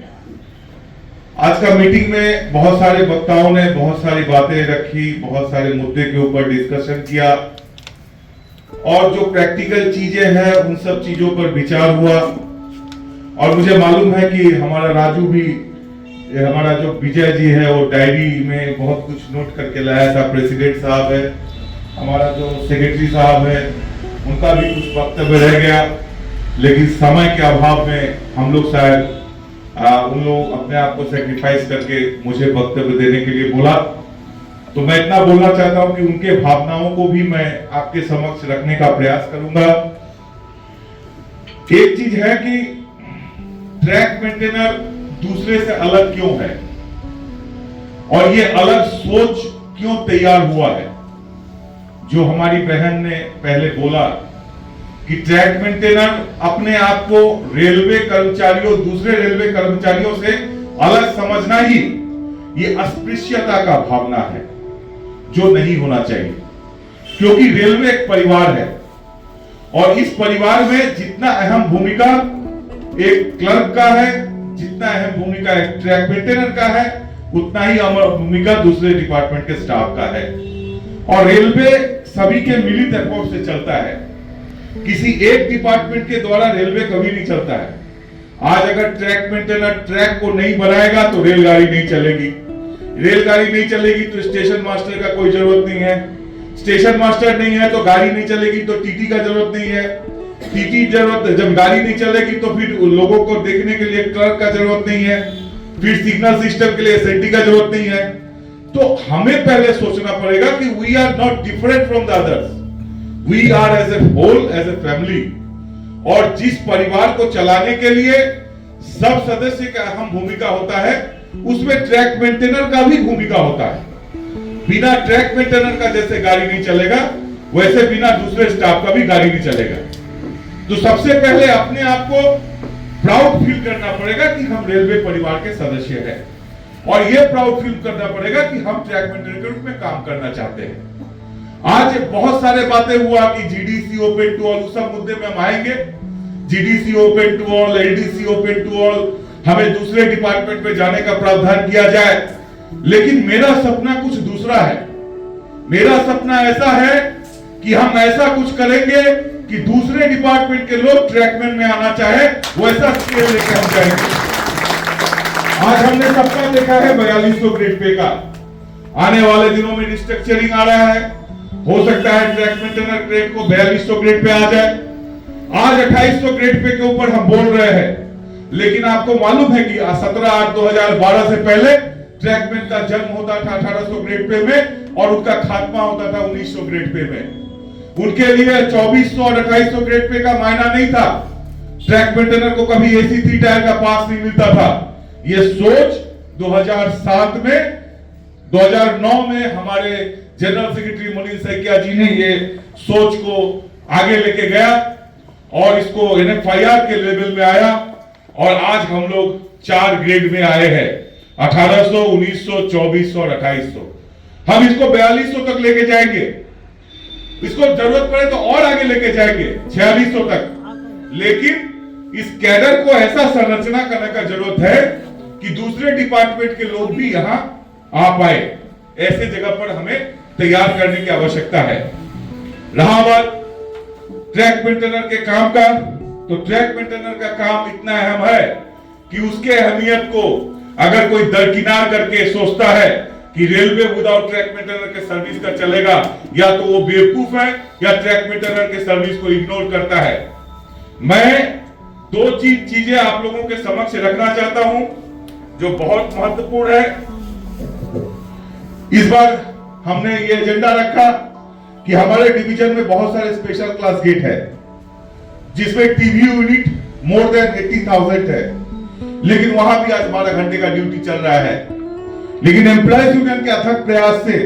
S11: आज का मीटिंग में बहुत सारे वक्ताओं ने बहुत सारी बातें रखी, बहुत सारे मुद्दे के ऊपर डिस्कशन किया और जो प्रैक्टिकल चीजें हैं उन सब चीजों पर विचार हुआ। और मुझे मालूम है कि हमारा राजू भी, हमारा जो विजय जी है वो डायरी में बहुत कुछ नोट करके लाया था। प्रेसिडेंट साहब है, हमारा जो सेक्रेटरी साहब है, उनका भी कुछ वक्तव्य रह गया, लेकिन समय के अभाव में हम लोग शायद उन लोग अपने आप को सेक्रीफाइस करके मुझे वक्तव्य देने के लिए बोला। तो मैं इतना बोलना चाहता हूं कि उनके भावनाओं को भी मैं आपके समक्ष रखने का प्रयास करूंगा। एक चीज है कि ट्रैक मेंटेनर दूसरे से अलग क्यों है और ये अलग सोच क्यों तैयार हुआ है। जो हमारी बहन ने पहले बोला कि ट्रैक मेंटेनर अपने आप को रेलवे कर्मचारियों, दूसरे रेलवे कर्मचारियों से अलग समझना ही ये अस्पृश्यता का भावना है, जो नहीं होना चाहिए। क्योंकि रेलवे एक परिवार है और इस परिवार में जितना अहम भूमिका एक क्लर्क का है, जितना अहम भूमिका एक ट्रैक मेंटेनर का है, उतना ही अहम भूमिका दूसरे डिपार्टमेंट के स्टाफ का है। और रेलवे सभी के मिलित एफर्ट से चलता है। किसी एक डिपार्टमेंट के द्वारा रेलवे कभी नहीं चलता है। आज अगर ट्रैक मेंटेनर ट्रैक को नहीं बनाएगा तो रेलगाड़ी नहीं चलेगी, रेलगाड़ी नहीं चलेगी तो स्टेशन मास्टर का कोई जरूरत नहीं है, स्टेशन मास्टर नहीं है तो गाड़ी नहीं चलेगी तो टीटी का जरूरत नहीं है, टीटी जरूरत, जब गाड़ी नहीं चलेगी तो फिर लोगों को देखने के लिए क्लर्क का जरूरत नहीं है, फिर सिग्नल सिस्टम के लिए एसएनटी का जरूरत नहीं है। तो हमें पहले सोचना पड़ेगा कि we are not different from the others, we are as a whole, as a family. और जिस परिवार को चलाने के लिए सब सदस्य का अहम भूमिका होता है, उसमें ट्रैक मेंटेनर का भी भूमिका होता है। बिना ट्रैक मेंटेनर का जैसे गाड़ी नहीं चलेगा, वैसे बिना दूसरे स्टाफ का भी गाड़ी नहीं चलेगा। तो सबसे पहले अपने आप को प्राउड फील करना पड़ेगा कि हम रेलवे परिवार के सदस्य हैं, और यह प्राउड फील करना पड़ेगा कि हम ट्रैक मेंटेनर के रूप में काम करना चाहते हैं। आज बहुत सारे बातें हुआ कि जीडीसी ओपन टू ऑल, उस सब मुद्दे में हम आएंगे। GDC open to all, LDC open to all, हमें दूसरे डिपार्टमेंट में जाने का प्रावधान किया जाए। लेकिन मेरा सपना कुछ दूसरा है। मेरा सपना ऐसा है कि हम ऐसा कुछ करेंगे कि दूसरे डिपार्टमेंट के लोग ट्रैकमैन में आना चाहे, वैसा स्केल लेकर हम जाएंगे। आज हमने सपना देखा है 4200 ग्रेड पे का, आने वाले दिनों में रिस्ट्रक्चरिंग आ रहा है, हो सकता है ट्रैक मेंटेनर ग्रेड को 4200 ग्रेड पे आ जाए। आज 2800 ग्रेड पे के ऊपर हम बोल रहे हैं, लेकिन आपको मालूम है कि 17/8/2012 से पहले ट्रैकमैन का जन्म होता था 1800 ग्रेड पे में और उनका खात्मा होता था 1900 ग्रेड पे में। उनके लिए 2400 और 2800 ग्रेड पे का मायना नहीं था। ट्रैक मेंटेनर को कभी एसी 3 टायर का पास नहीं मिलता था। ये सोच 2007 में, 2009 में हमारे जनरल सेक्रेटरी मुनीर सैकिया जी ने ये सोच को आगे लेके गया और इसको एनएफआईआर के लेवल में आया, और आज हम लोग 4 ग्रेड में आए हैं, 1800, 1900, 2400 और 2800। हम इसको 4200 तक लेके जाएंगे, इसको जरूरत पड़े तो और आगे लेके जाएंगे 4600 तक। लेकिन इस कैडर को ऐसा संरचना करने का जरूरत है कि दूसरे डिपार्टमेंट के लोग भी यहां आ पाए। ऐसे जगह पर हमें तैयार करने की आवश्यकता है। रहा बात ट्रैक मेंटेनर के काम का, तो ट्रैक मेंटेनर का काम इतना अहम है कि उसके अहमियत को अगर कोई दरकिनार करके सोचता है कि रेलवे विदाउट ट्रैक मेंटेनर के सर्विस का चलेगा, या तो वो बेवकूफ है या ट्रैक मेंटेनर के सर्विस को इग्नोर करता है। मैं 2 चीजें आप लोगों के समक्ष रखना चाहता हूं जो बहुत महत्वपूर्ण है। इस बार हमने ये एजेंडा रखा कि हमारे डिवीजन में बहुत सारे स्पेशल क्लास गेट है, जिसमें टीवी यूनिट मोर देन 80,000 है, लेकिन वहां भी आज 12 घंटे का ड्यूटी चल रहा है। लेकिन एम्प्लॉयज यूनियन के अथक प्रयास से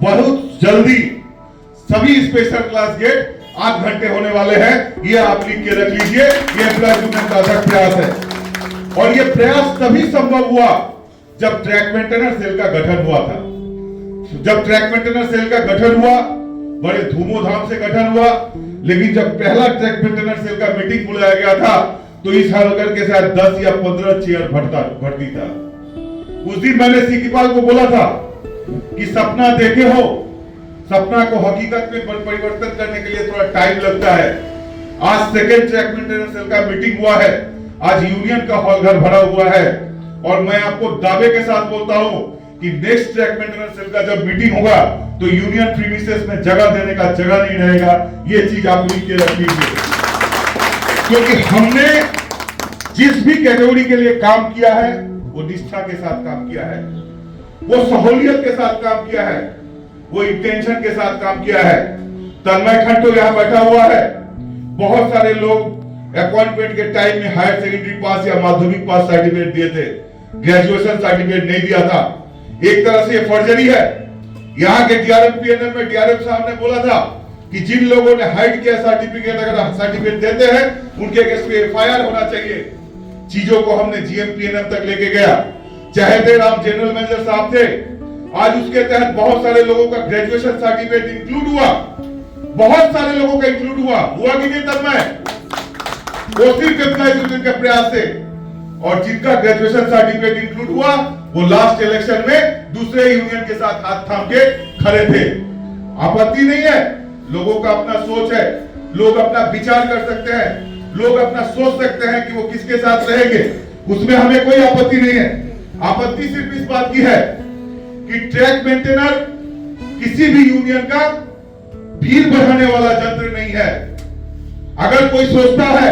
S11: बहुत जल्दी सभी स्पेशल क्लास गेट 8 घंटे होने वाले हैं। ये आप लिख के रख लीजिए, ये एम्प्लॉयज यूनियन का अथक प्रयास है। और ये प्रयास तभी संभव हुआ जब ट्रैक मेंटेनेंस सेल का गठन हुआ था। जब ट्रैक मेंटेनेंस सेल का गठन हुआ, बड़े धूमधाम से गठन हुआ, लेकिन जब पहला ट्रैक मेंटेनेंस सेल का मीटिंग बुलाया गया था तो इस हलकर के साथ 10 या 15 चेयर भरती था। उस दिन मैंने सिकिपाल को बोला था कि सपना देखे हो, सपना को हकीकत में परिवर्तन करने के लिए थोड़ा टाइम लगता है। आज सेकेंड ट्रैक मेंटेनेंस सेल का मीटिंग हुआ है, आज यूनियन का हॉल घर भरा हुआ है और मैं आपको दावे के साथ बोलता हूं कि नेक्स्ट ट्रैक मेंटेनेंस सेल का जब मीटिंग होगा तो यूनियन प्रीमिसेस में जगह देने का जगह नहीं रहेगा। ये चीज आप लिख के रख लीजिए, क्योंकि हमने जिस भी कैटेगरी के लिए काम किया है वो निष्ठा के साथ काम किया है, वो सहूलियत के साथ काम किया है, वो इंटेंशन के साथ काम किया है। तन्मय खंडो यहाँ बैठा हुआ है, बहुत सारे लोग अपॉइंटमेंट के टाइम में हायर सेकेंडरी पास या माध्यमिक पास सर्टिफिकेट दिए थे, ग्रेजुएशन सर्टिफिकेट नहीं दिया था। एक तरह से ये फर्जरी है। यहाँ के डीआरएम पीएनएम में डीआरएम साहब ने बोला था कि जिन लोगों ने हाइड किया सर्टिफिकेट, अगर सर्टिफिकेट देते हैं उनके अगेंस्ट एफआईआर होना चाहिए। चीजों को हमने जीएम पीएनएम तक लेके गया। चाहते राम जनरल मैनेजर साहब थे, आज उसके तहत बहुत सारे लोगों का ग्रेजुएशन सर्टिफिकेट इंक्लूड हुआ, बहुत सारे लोगों का इंक्लूड हुआ कि नहीं? तब मैं वो सिर्फ एम्प्लॉयज यूनियन के प्रयास से, और जिनका ग्रेजुएशन सर्टिफिकेट इंक्लूड हुआ वो लास्ट इलेक्शन में दूसरे यूनियन के साथ हाथ थाम के खड़े थे। आपत्ति नहीं है, लोगों का अपना सोच है, लोग अपना विचार कर सकते हैं, लोग अपना सोच सकते हैं कि वो किसके साथ रहेंगे, उसमें हमें कोई आपत्ति नहीं है। आपत्ति सिर्फ इस बात की है कि ट्रैक मेंटेनर किसी भी यूनियन का भीड़ बढ़ाने वाला यंत्र नहीं है। अगर कोई सोचता है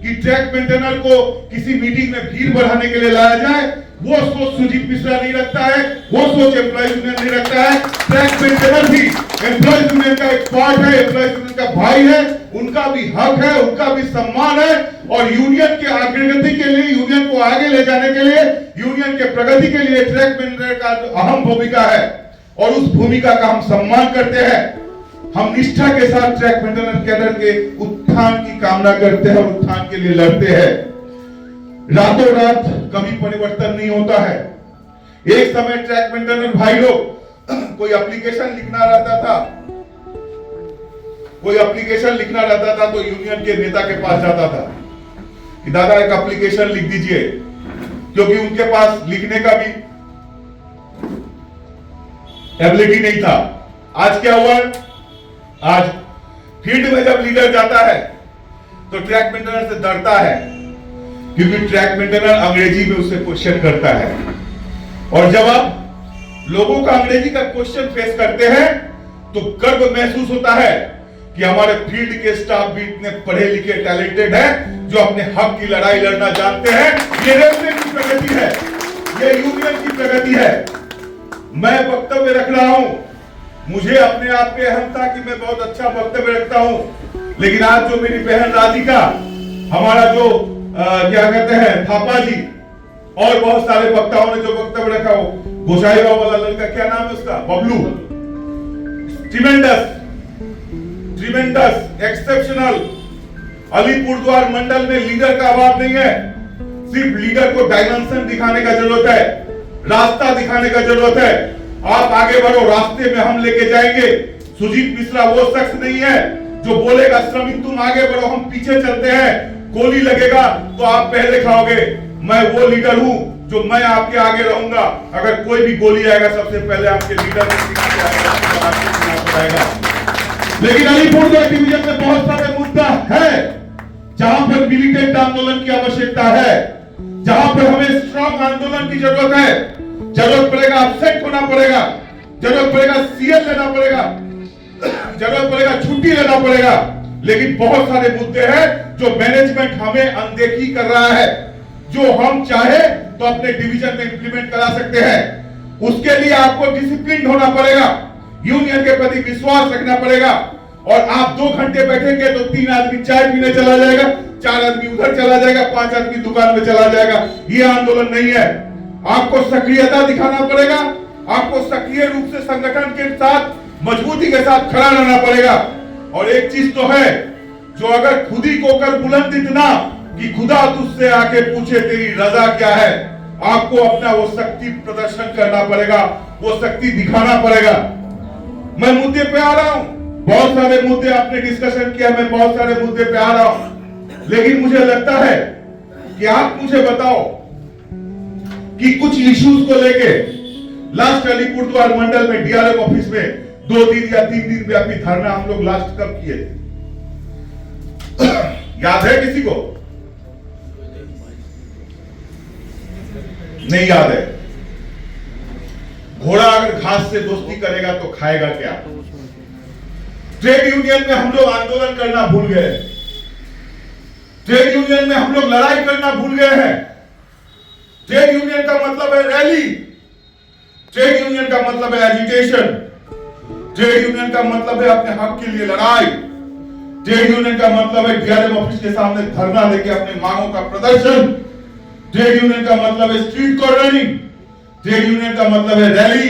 S11: कि ट्रैक मेंटेनर को किसी मीटिंग में भीड़ बढ़ाने के लिए लाया जाए, वो सोच सुजीत मिश्रा नहीं रखता है, वो सोच एम्प्लॉयज यूनियन नहीं रखता है। ट्रैक मेंटेनर भी एम्प्लॉयज यूनियन का एक पार्ट है, एम्प्लॉयज यूनियन का भाई है, उनका भी हक है, उनका भी सम्मान है। और यूनियन के अग्रगति के लिए, यूनियन को आगे ले जाने के लिए, यूनियन के प्रगति के लिए ट्रैक मेंटेनर का अहम भूमिका है और उस भूमिका का हम सम्मान करते हैं। हम निष्ठा के साथ ट्रैक मेंटेनर कैडर के उत्थान की कामना करते हैं और उत्थान के लिए लड़ते हैं। रातों रात कभी परिवर्तन नहीं होता है। एक समय ट्रैक मेंटेनर भाई लोग कोई एप्लीकेशन लिखना रहता था तो यूनियन के नेता के पास जाता था कि दादा एक एप्लीकेशन लिख दीजिए, क्योंकि उनके पास लिखने का भी एबिलिटी नहीं था। आज क्या हुआ? आज फील्ड में जब लीडर जाता है तो ट्रैक मेंटेनर से डरता है, क्योंकि ट्रैक मेंटेनर अंग्रेजी में उससे क्वेश्चन करता है। और जब आप लोगों का अंग्रेजी का क्वेश्चन फेस करते हैं तो गर्व महसूस होता है कि हमारे फील्ड के स्टाफ भी इतने पढ़े लिखे टैलेंटेड हैं जो अपने हक की लड़ाई लड़ना जानते हैं। ये रेलवे की प्रगति है, ये यूनियन की प्रगति है। मैं वक्तव्य रख रहा हूं, मुझे अपने आप पे अहम था कि मैं बहुत अच्छा वक्तव्य रखता हूं, लेकिन आज जो मेरी बहन राधिका, हमारा जो क्या कहते हैं थापा जी और बहुत सारे वक्ताओं ने जो वक्तव्य रखा हो, गोसाईगांव वाला लड़का क्या नाम है उसका, बबलू, ट्रिमेंडस, एक्सेप्शनल। अलीपुरद्वार मंडल में लीडर का अभाव नहीं है, सिर्फ लीडर को डायमेंशन दिखाने का जरूरत है, रास्ता दिखाने का जरूरत है। आप आगे बढ़ो, रास्ते में हम लेके जाएंगे। सुजीत मिश्रा वो शख्स नहीं है जो बोलेगा श्रमिक तुम आगे बढ़ो हम पीछे चलते हैं, गोली लगेगा तो आप पहले खाओगे। मैं वो लीडर हूं जो मैं आपके आगे रहूंगा, अगर कोई भी गोली आएगा सबसे पहले आपके लीडर आएगा। लेकिन अलीपुरद्वार डिवीजन में बहुत सारे मुद्दा है जहां पर मिलिटेंट आंदोलन की आवश्यकता है, जहां पर हमें स्ट्रॉन्ग आंदोलन की जरूरत है। जरूरत पड़ेगा अपसेट होना पड़ेगा, जरूरत पड़ेगा सीएल लेना पड़ेगा, जरूरत पड़ेगा छुट्टी लेना पड़ेगा। लेकिन बहुत सारे मुद्दे हैं जो मैनेजमेंट हमें अनदेखी कर रहा है, जो हम चाहे तो अपने डिवीजन में इंप्लीमेंट करा सकते हैं। उसके लिए आपको डिसिप्लिन होना पड़ेगा, यूनियन के प्रति विश्वास रखना पड़ेगा। और आप 2 घंटे बैठेंगे तो 3 आदमी चाय पीने चला जाएगा, 4 आदमी उधर चला जाएगा, 5 आदमी दुकान में चला जाएगा। ये आंदोलन नहीं है। आपको सक्रियता दिखाना पड़ेगा, आपको सक्रिय रूप से संगठन के साथ मजबूती के साथ खड़ा रहना पड़ेगा। और एक चीज तो है, जो अगर खुद ही को कर बुलंद इतना कि खुदा तुझसे आके पूछे तेरी रजा क्या है, आपको अपना वो शक्ति प्रदर्शन करना पड़ेगा, वो शक्ति दिखाना पड़ेगा। मैं मुद्दे पे आ रहा हूं, बहुत सारे मुद्दे आपने डिस्कशन किया, मैं बहुत सारे मुद्दे पे आ रहा हूं, लेकिन मुझे लगता है कि आप मुझे बताओ कि कुछ इश्यूज को लेके लास्ट अलीपुरद्वार मंडल में डीआरएम ऑफिस में 2 दिन या 3 दिन व्यापी धरना हम लोग लास्ट कब किए थे? याद है किसी को? नहीं याद है। घोड़ा अगर घास से दोस्ती करेगा तो खाएगा क्या? ट्रेड यूनियन में हम लोग आंदोलन करना भूल गए, ट्रेड यूनियन में हम लोग लड़ाई करना भूल गए हैं। ट्रेड यूनियन का मतलब है रैली, ट्रेड यूनियन का मतलब है एजिटेशन, ट्रेड यूनियन का मतलब है अपने हक के लिए लड़ाई, ट्रेड यूनियन का मतलब है डीआरएम ऑफिस के सामने धरना देके अपने मांगों का प्रदर्शन, ट्रेड यूनियन का मतलब है स्ट्रीट कॉर्नरिंग, ट्रेड यूनियन का मतलब है रैली।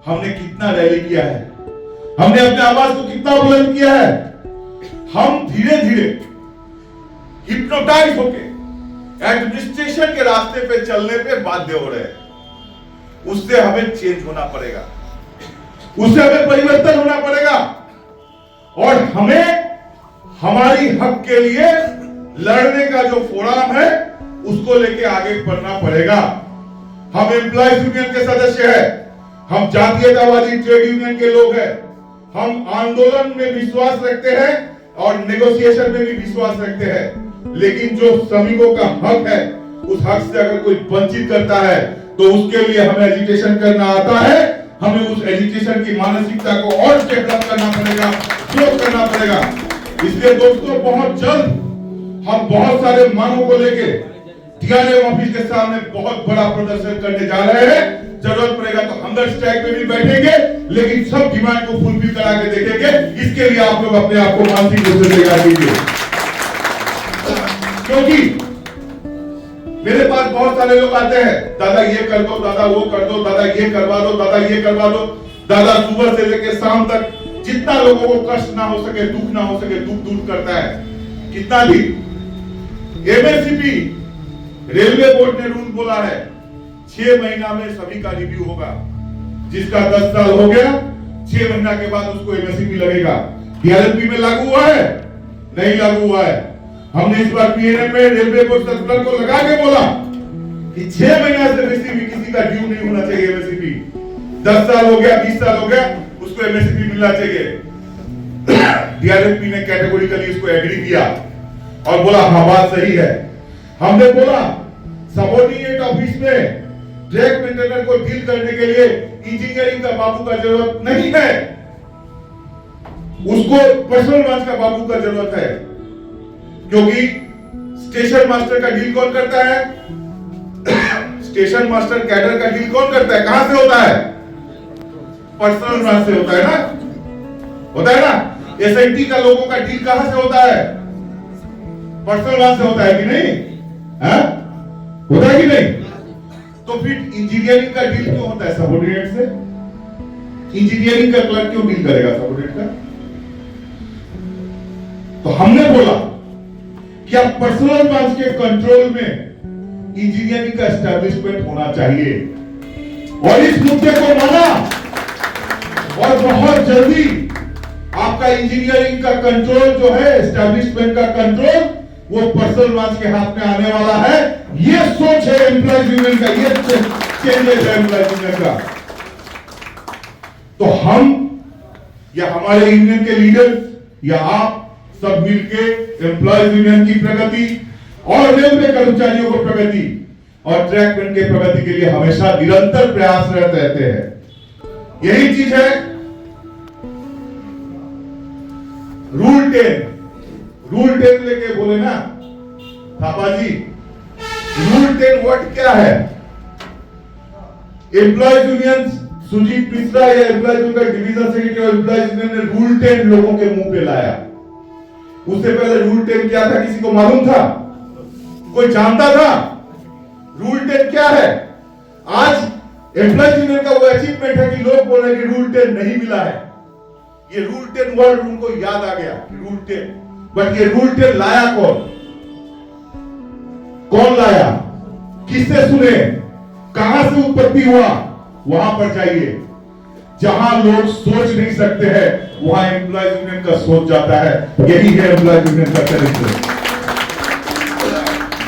S11: हमने कितना रैली किया है, हमने अपने आवाज को कितना बुलंद किया है। हम धीरे धीरे हिप्नोटाइज होके एडमिनिस्ट्रेशन के रास्ते पे चलने पे बाध्य हो रहे हैं। उससे हमें चेंज होना पड़ेगा, उससे हमें परिवर्तन होना पड़ेगा और हमें हमारी हक के लिए लड़ने का जो फोरम है उसको लेके आगे बढ़ना पड़ेगा। हम एम्प्लॉयज यूनियन के सदस्य हैं, हम जातीयतावादी ट्रेड यूनियन के लोग हैं, हम आंदोलन में विश्वास रखते हैं और नेगोशिएशन में भी विश्वास रखते हैं, लेकिन जो श्रमिकों का हक है उस हक से अगर कोई वंचित करता है तो उसके लिए हमें एजिटेशन करना आता है। हमें उस एजुकेशन की मानसिकता को और डेवलप करना पड़ेगा, ग्रो करना पड़ेगा। इसलिए दोस्तों बहुत जल्द हम बहुत सारे मांगों को लेके डीआरएम ऑफिस के सामने बहुत बड़ा प्रदर्शन करने जा रहे हैं। जरूरत पड़ेगा तो हंगर स्ट्राइक में भी बैठेंगे, लेकिन सब डिमांड को फुलफिल करा के देखेंगे। इसके लिए आप लोग अपने आप को मानसिक रूप से तैयार कीजिए, क्योंकि मेरे पास बहुत सारे लोग आते हैं, दादा ये कर दो, दादा वो कर दो, दादा ये करवा दो, दादा ये करवा दो। दादा सुबह से लेकर शाम तक जितना लोगों को कष्ट ना हो सके, दुख ना हो सके, दुख दूर करता है। कितना भी एमएससीपी रेलवे बोर्ड ने रूल बोला है 6 महीना में सभी का रिव्यू होगा। जिसका 10 साल हो गया 6 महीना के बाद उसको एमएससीपी लगेगा। डीआरएमपी में लागू हुआ है? नहीं लागू हुआ है। हमने इस बार पीएनएम में रेलवे बोर्ड सर्कुलर को लगा के बोला कि 6 महीना से बेसी भी किसी का ड्यू नहीं होना चाहिए एमएससीपी। 10 साल हो गया, 20 साल हो गया, उसको एमएससीपी मिलना चाहिए। डीआरएमपी ने कैटेगोरिकली इसको एग्री किया और बोला हाँ बात सही है। हमने बोला सबऑर्डिनेट ऑफिस में ट्रैक मेंटेनर को डील करने के लिए इंजीनियरिंग का बाबू का जरूरत नहीं है, उसको पर्सनल ब्रांच का बाबू का जरूरत है। क्योंकि स्टेशन मास्टर का डील कौन करता है? स्टेशन मास्टर कैडर का डील कौन करता है? कहां से होता है? पर्सनल ब्रांच से होता है ना, होता है ना। एसएनटी का लोगों का डील कहां से होता है? पर्सनल ब्रांच से होता है कि नहीं? होता है कि नहीं? तो फिर इंजीनियरिंग का डील क्यों होता है सबऑर्डिनेट से? इंजीनियरिंग का क्लर्क क्यों डील करेगा सबऑर्डिनेट का? तो हमने बोला कि अब पर्सनल ब्रांच के कंट्रोल में इंजीनियरिंग का एस्टैब्लिशमेंट होना चाहिए और इस मुद्दे को माना और बहुत जल्दी आपका इंजीनियरिंग का कंट्रोल जो है, एस्टैब्लिशमेंट का कंट्रोल, वो पर्सनल ब्रांच के हाथ में आने वाला है। ये सोच है एम्प्लॉयज यूनियन का, ये चेंजेस है एम्प्लॉयज यूनियन का। तो हम या हमारे यूनियन के लीडर या आप सब मिलके एम्प्लॉयज यूनियन की प्रगति और रेलवे कर्मचारियों को प्रगति और ट्रैकमैन के प्रगति के लिए हमेशा निरंतर प्रयासरत रहते हैं। यही चीज है रूल 10 लेके बोले ना थापा जी, रूल 10 वर्ड क्या है? एम्प्लॉयज यूनियन सुजीत मिश्रा या एम्प्लॉयज यूनियन का डिवीजन सेक्रेटरी और एम्प्लॉयज यूनियन ने रूल 10 लोगों के मुंह पे लाया। उससे पहले रूल 10 क्या था किसी को मालूम था? कोई जानता था? रूल 10 क्या है? आज एम्प्लॉयज यूनियन का वो अचीवमेंट है कि लोग बोल रहे हैं कि रूल 10 नहीं मिला है। ये रूल 10 वर्ड उनको याद आ गया कि रूल 10, बट ये रूल 10 लाया कौन लाया, किससे सुने, कहां से उत्पत्ति हुआ, वहां पर जाइए। जहां लोग सोच नहीं सकते हैं वहां एम्प्लॉयज यूनियन का सोच जाता है। यही है एम्प्लॉयज यूनियन का चरित्र।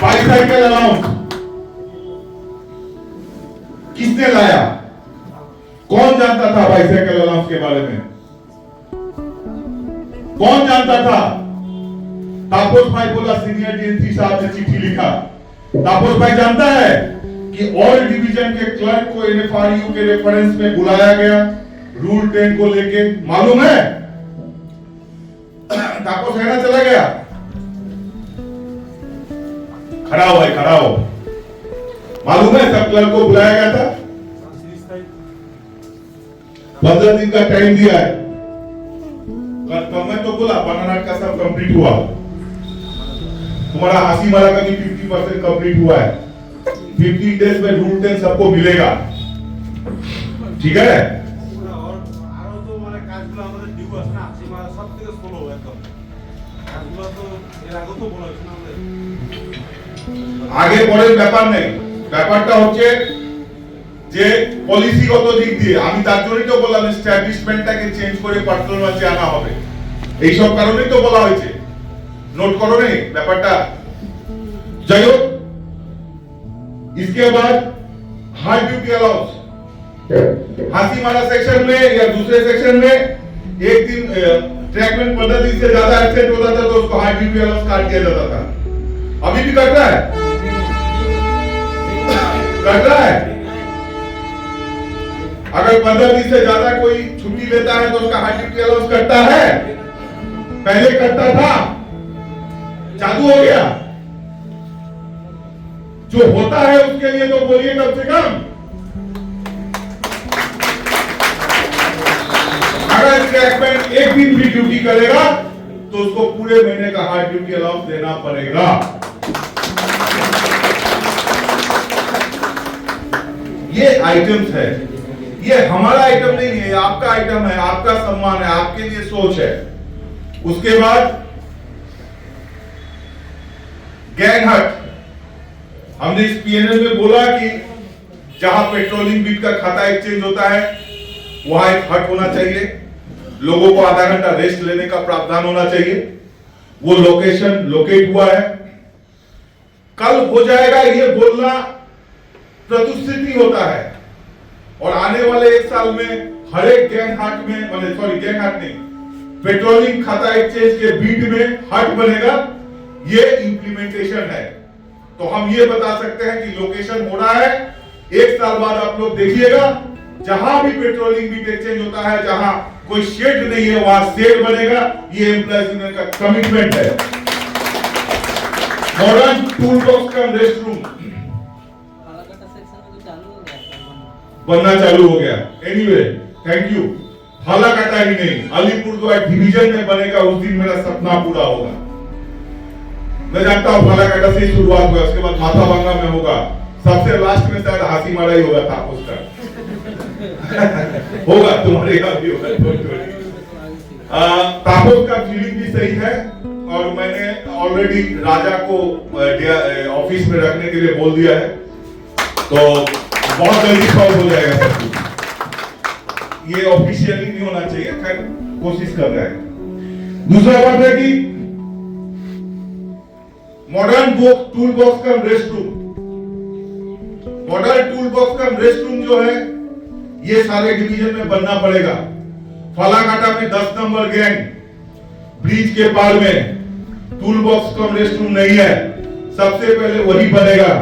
S11: बाइसाइकिल अलाउंस किसने लाया, कौन जानता था बाइसाइकिल अलाउंस के बारे में, कौन जानता था? तापस भाई बोला, सीनियर डीएनसी साहब ने चिट्ठी लिखा। तापस भाई जानता है कि ऑल डिवीजन के क्लर्क को एनएफआरयू के रेफरेंस में बुलाया गया रूल 10 को लेके, मालूम है? तापस है ना, चला गया, खड़ा हो भाई, खड़ा हो। मालूम है सब क्लर्क को बुलाया गया था, 15 दिन का टाइम दिया है। तो मैं तो बोला बनानाट का सब कंप्लीट हुआ, तुम्हारा हासी मारा का भी 50% कंप्लीट हुआ है। 50 डेज में रूल 10 सबको मिलेगा, ठीक है? আগে পরের ব্যাপার নেই, ব্যাপারটা হচ্ছে যে পলিসিগত দিক দিয়ে আমি তার জন্যই তো বললাম এস্টাবলিশমেন্টটাকে চেঞ্জ করে পার্সোনাল মাঝে আনা হবে, এই সব কারণেই তো বলা হয়েছে। নোট করো নি ব্যাপারটা। যাই হোক, इसके बाद हार्ड ड्यूटी अलाउंस, हाथी मारा सेक्शन में या दूसरे सेक्शन में एक दिन ट्रैकमैन 15 दिन से ज्यादा एक्सीडेंट होता था तो उसको हार्ड ड्यूटी अलाउंस काट दिया जाता था। अभी भी करता है, करता है। अगर 15 दिन से ज्यादा कोई छुट्टी लेता है तो उसका हार्ड ड्यूटी अलाउंस कटता है, पहले कटता था, जादू हो गया। जो होता है उसके लिए तो बोलिए कम से कम। अगर ट्रैकमैन एक दिन भी ड्यूटी करेगा तो उसको पूरे महीने का हार्ड ड्यूटी अलाउंस देना पड़ेगा। ये आइटम्स है, ये हमारा आइटम नहीं है, आपका आइटम है, आपका सम्मान है, आपके लिए सोच है। उसके बाद गैंग हट, हमने इस पीएनएल में बोला कि जहां पेट्रोलिंग बीट का खाता एक्सचेंज होता है वहां एक हट होना चाहिए, लोगों को आधा घंटा रेस्ट लेने का प्रावधान होना चाहिए। वो लोकेशन लोकेट हुआ है, कल हो जाएगा, ये बोलना प्रतुस्थिति होता है। और आने वाले एक साल में हर एक गैंग हट में, गैंग हट नहीं, पेट्रोलिंग खाता एक्सचेंज के बीट में हट बनेगा, ये इंप्लीमेंटेशन है। तो हम ये बता सकते हैं कि लोकेशन हो रहा है, एक साल बाद आप लोग देखिएगा जहां भी पेट्रोलिंग बीट एक्सचेंज होता है, जहां कोई शेड नहीं है वहां शेड बनेगा। ये एम्प्लॉयज यूनियन का कमिटमेंट है। Modern tool box cum rest room बनना चालू हो गया। Anyway thank you. फालाकाटा ही नहीं, अलीपुरद्वार डिवीजन में बनेगा, उस दिन मेरा सपना पूरा होगा। मैं जानता हूं फालाकाटा से ही शुरुआत हुआ, उसके बाद माथाभांगा में होगा, सबसे लास्ट में शायद हाथी मारा ही होगा था उसका। होगा, तुम्हारे यहां भी होगा। तापोस का फीलिंग भी सही है और मैंने ऑलरेडी राजा को ऑफिस में रखने के लिए बोल दिया है, तो बहुत जल्दी सॉल्व हो जाएगा सब कुछ। ये ऑफिशियली नहीं होना चाहिए, खैर कोशिश कर रहे हैं। दूसरा बात है कि modern tool box cum rest room, modern tool box cum rest room जो है ये सारे डिवीजन में बनना पड़ेगा। फालाकाटा में 10 नंबर गैंग ब्रिज के पार में tool box cum rest room नहीं है, सबसे पहले वही बनेगा।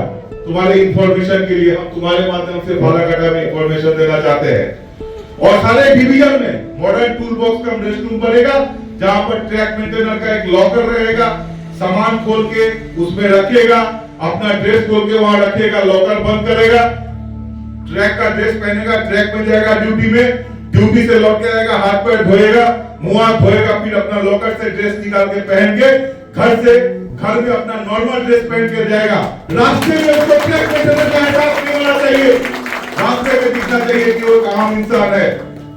S11: तुम्हारे इंफॉर्मेशन के लिए हम तुम्हारे माध्यम से फालाकाटा में इंफॉर्मेशन देना चाहते हैं। और सारे डिवीजन में modern tool box cum rest room बनेगा, जहां पर ट्रैक मेंटेनर का एक लॉकर रहेगा, सामान खोल के उसमें रखेगा, अपना ड्रेस खोल के वहां रखेगा, लॉकर बंद करेगा, ट्रैक का ड्रेस पहनेगा, ट्रैक में जाएगा ड्यूटी में, ड्यूटी से लौट के आएगा, हाथ पैर धोएगा, मुंह हाथ धोएगा, फिर अपना लॉकर से ड्रेस निकाल के पहन के घर में अपना नॉर्मल ड्रेस पहन के जाएगा। रास्ते में उसको ट्रैक मेंटेनर का एहसास नहीं होना चाहिए। एक आम इंसान है,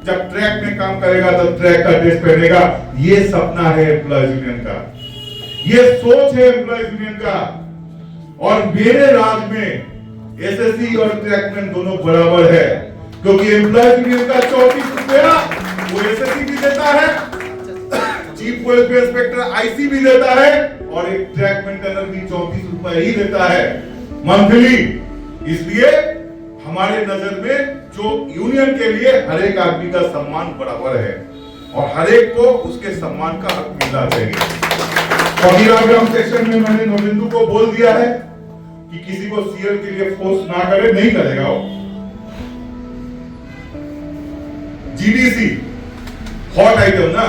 S11: जब ट्रैक में काम करेगा तो ट्रैक का ड्रेस पहनेगा। ये सपना है एम्प्लॉयज यूनियन का, ये सोच है एम्प्लॉयज यूनियन का। और मेरे राज में एसएससी और ट्रैकमैन दोनों बराबर है, क्योंकि एम्प्लॉयज यूनियन का 34 रुपया वो एसएससी भी देता है, चीफ वेलफेयर इंस्पेक्टर आईसी भी देता है, और एक ट्रैक मेंटेनर भी 34 रुपए ही देता है मंथली। इसलिए हमारे नजर में जो यूनियन के लिए हर एक आदमी का सम्मान बराबर है और हर एक को उसके सम्मान का हक मिलना चाहिए। फकीराग्राम सेक्शन में मैंने नोबिंदु को बोल दिया है कि किसी को सीएल के लिए फोर्स ना करे, नहीं करेगा वो। जीडीसी हॉट आइटम ना,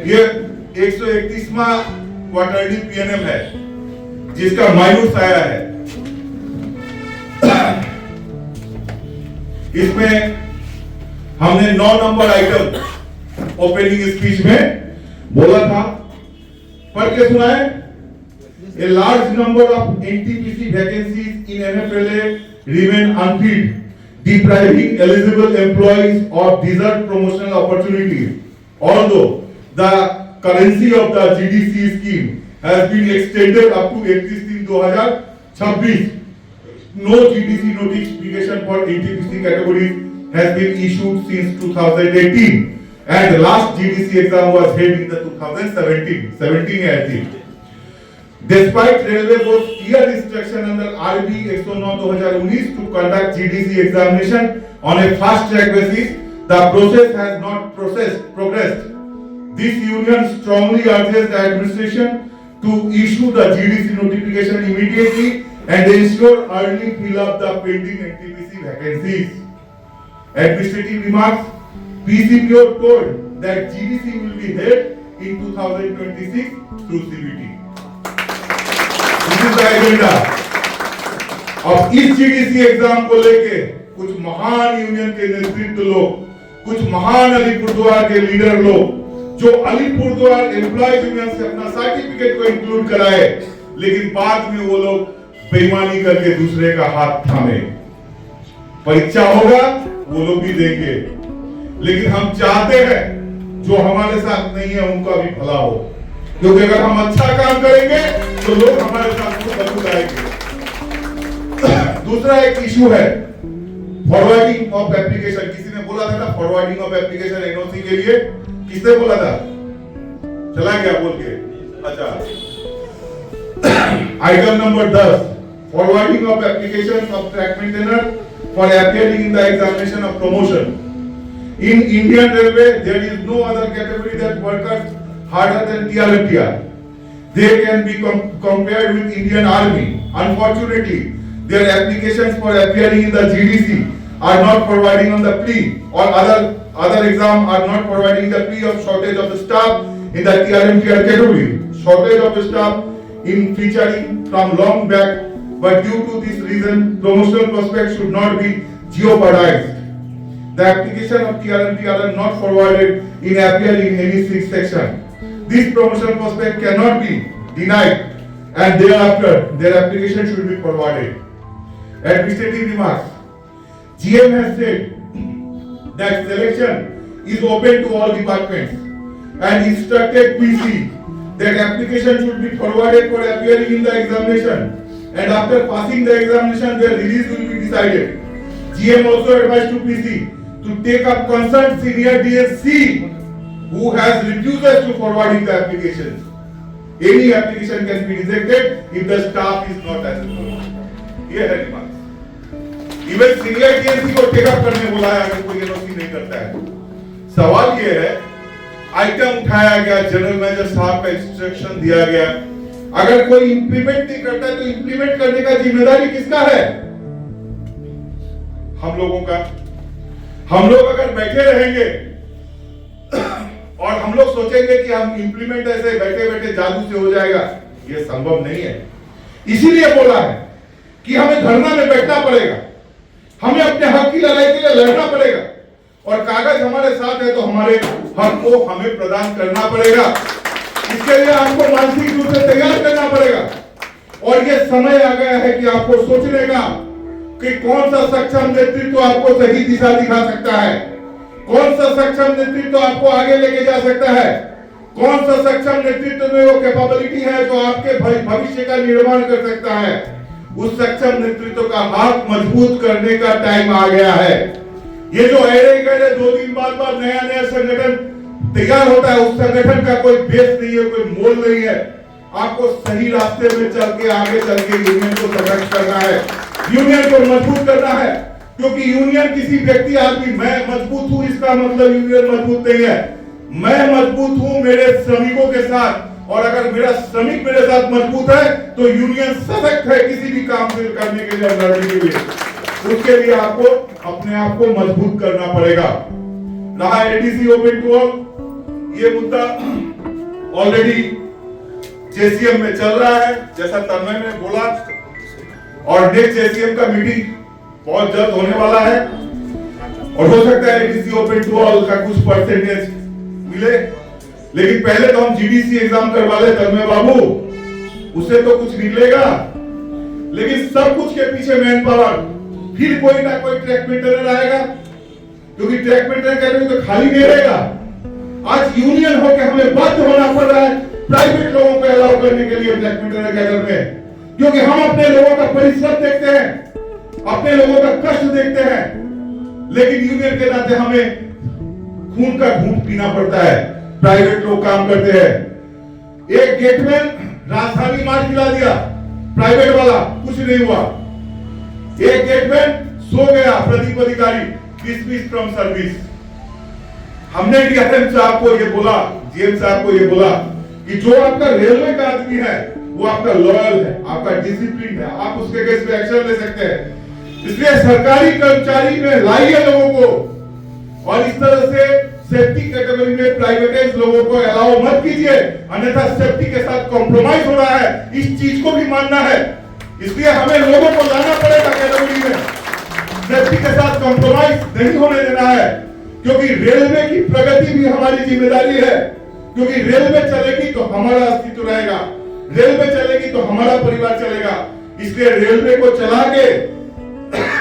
S11: ये 131वां क्वार्टरली पीएनएम है जिसका माइनस आया है। इसमें हमने 9 नंबर आइटम ओपनिंग स्पीच में बोला था, पढ़ के सुनाए। A large number of NTPC vacancies in NFLA remain unfilled, depriving eligible employees of deserved promotional opportunities. Although the currency of the GDC scheme has been extended up to 31/2026, no GDC notification for NTPC categories has been issued since 2018, and the last GDC exam was held in the 2017, I think. Despite Railway Board's clear instruction under RB 109/2019 to conduct GDC examination on a fast track basis, the process has not progressed. This union strongly urges the administration to issue the GDC notification immediately and ensure early fill up the pending NTPC vacancies. Administrative remarks: PCPO told that GDC will be held in 2026 through CBT. This is the agenda. अब इस GDC exam को लेके कुछ महान union के नेतृत्व लोग, कुछ महान अलीपुरद्वार के लीडर लोग, जो अलीपुरद्वार एम्प्लॉयज यूनियन से अपना सर्टिफिकेट को इंक्लूड कराए, लेकिन बाद में वो लोग बेईमानी करके दूसरे का हाथ थामे। परीक्षा होगा वो लोग भी देंगे, लेकिन हम चाहते हैं जो हमारे साथ नहीं है उनका भी भला हो, क्योंकि अगर हम अच्छा काम करेंगे तो लोग हमारे साथ जरूर आएंगे। दूसरा एक इशू है फॉरवर्डिंग ऑफ एप्लीकेशन। किसी ने बोला था ना फॉरवर्डिंग ऑफ एप्लीकेशन एनओसी के लिए, किसने बोला था? चला गया बोल के। अच्छा, item number 10, forwarding of application of track maintainer for appearing in the examination of promotion. In Indian Railway, there is no other category that workers harder than TRMTR. They can be compared with Indian Army. Unfortunately, their applications for appearing in the GDC are not providing on the plea, or other exam are not providing the plea of shortage of the staff in the TRMTR category. Shortage of staff in featuring from long back, but due to this reason, promotional prospects should not be jeopardized. The application of TRMTR are not forwarded in appearing in any 6 section. This promotional prospect cannot be denied, and thereafter their application should be forwarded. Administrative remarks: GM has said that selection is open to all departments and instructed PC that application should be forwarded for appearing in the examination, and after passing the examination their release will be decided. GM also advised to PC to take up concerned senior DSC who has refuses to forwarding the applications. Any application can be rejected if the staff is not acceptable. ये है remarks. Even senior DSC को take up करने बोला है अगर कोई NOC नहीं करता है। सवाल ये है, आइटम उठाया गया, जनरल मैनेजर साहब का इंस्ट्रक्शन दिया गया, अगर कोई इंप्लीमेंट नहीं करता है तो इंप्लीमेंट करने का जिम्मेदारी किसका है? हम लोगों का। हम लोग अगर बैठे रहेंगे और हम लोग सोचेंगे कि हम इंप्लीमेंट ऐसे बैठे बैठे जादू से हो जाएगा, ये संभव नहीं है। इसीलिए बोला है कि हमें धरना में बैठना पड़ेगा, हमें अपने हक की लड़ाई के लिए लड़ना पड़ेगा, और कागज हमारे साथ है तो हमारे हक को हमें प्रदान करना पड़ेगा। इसके लिए आपको मानसिक रूप से तैयार करना पड़ेगा, और ये समय आ गया है कि आपको सोचने का कि कौन सा सक्षम नेतृत्व आपको सही दिशा दिखा सकता है, कौन सा सक्षम नेतृत्व आपको आगे लेके जा सकता है, कौन सा सक्षम नेतृत्व में वो कैपेबिलिटी है जो आपके भविष्य का निर्माण कर सकता है। उस सक्षम नेतृत्व का हाथ मजबूत करने का टाइम आ गया है। ये जो अरे गरे 2 दिन बाद नया नया संगठन तैयार होता है, उस संगठन का कोई बेस नहीं है, कोई मोल नहीं है। आपको सही रास्ते में चल के आगे चल के यूनियन को संरक्षित करना है, यूनियन को मजबूत करना है। क्योंकि यूनियन किसी व्यक्ति आदमी मैं मजबूत हूं इसका मतलब यूनियन मजबूत नहीं है। मैं मजबूत हूं मेरे श्रमिकों के साथ, और अगर मेरा श्रमिक मेरे साथ मजबूत है तो यूनियन सशक्त है किसी भी काम करने के लिए, लड़ने के लिए। उसके लिए आपको अपने आप को मजबूत करना पड़ेगा। रहा एडीसी ओपन टू ऑल, ये मुद्दा ऑलरेडी जेसीएम में चल रहा है जैसा तन्मय ने बोला, और नेक्स्ट जेसीएम का मीटिंग बहुत जल्द होने वाला है, और हो सकता है एडीसी ओपन टू ऑल का कुछ परसेंटेज मिले। लेकिन पहले तो हम जीडीसी एग्जाम करवा ले तन्मय बाबू, उससे तो कुछ निकलेगा। लेकिन सब कुछ के पीछे मैन पावर, फिर कोई ना कोई ट्रैक मेंटेनर आएगा, क्योंकि ट्रैक मेंटेनर कहते तो खाली नहीं रहेगा। आज यूनियन होकर हमें बाध्य होना पड़ रहा है प्राइवेट लोगों को अलाउ करने के लिए ट्रैक मेंटेनर कैडर में, क्योंकि हम अपने लोगों का परिश्रम देखते हैं, अपने लोगों का कष्ट देखते हैं। लेकिन यूनियन के नाते हमें खून का घूंट पीना पड़ता है, प्राइवेट लोग काम करते हैं। एक गेटमैन राजधानी मार्ग खिला दिया, प्राइवेट वाला कुछ नहीं हुआ। एक गेटमैन सो गया, प्रदीप अधिकारी डिसमिस फ्रॉम सर्विस। हमने डीएम साहब को ये बोला, जीएम साहब को ये बोला कि जो आपका रेलवे का आदमी है वो आपका लॉयल है, आपका डिसिप्लिन है, आप उसके केस पे एक्शन ले सकते हैं। इसलिए सरकारी कर्मचारी में लाइए लोगों को, और इस तरह से सेफ्टी कैटेगरी में प्राइवेटाइज लोगों को अलाउ मत कीजिए, अन्यथा सेफ्टी के साथ कॉम्प्रोमाइज हो रहा है, इस चीज को भी मानना है। इसलिए हमें लोगों को लाना पड़ेगा कैटेगरी में, सेफ्टी के साथ कॉम्प्रोमाइज नहीं होने देना है, क्योंकि रेलवे की प्रगति भी हमारी जिम्मेदारी है। क्योंकि रेलवे चलेगी तो हमारा अस्तित्व रहेगा, रेलवे चलेगी तो हमारा परिवार चलेगा। इसलिए रेलवे को चला के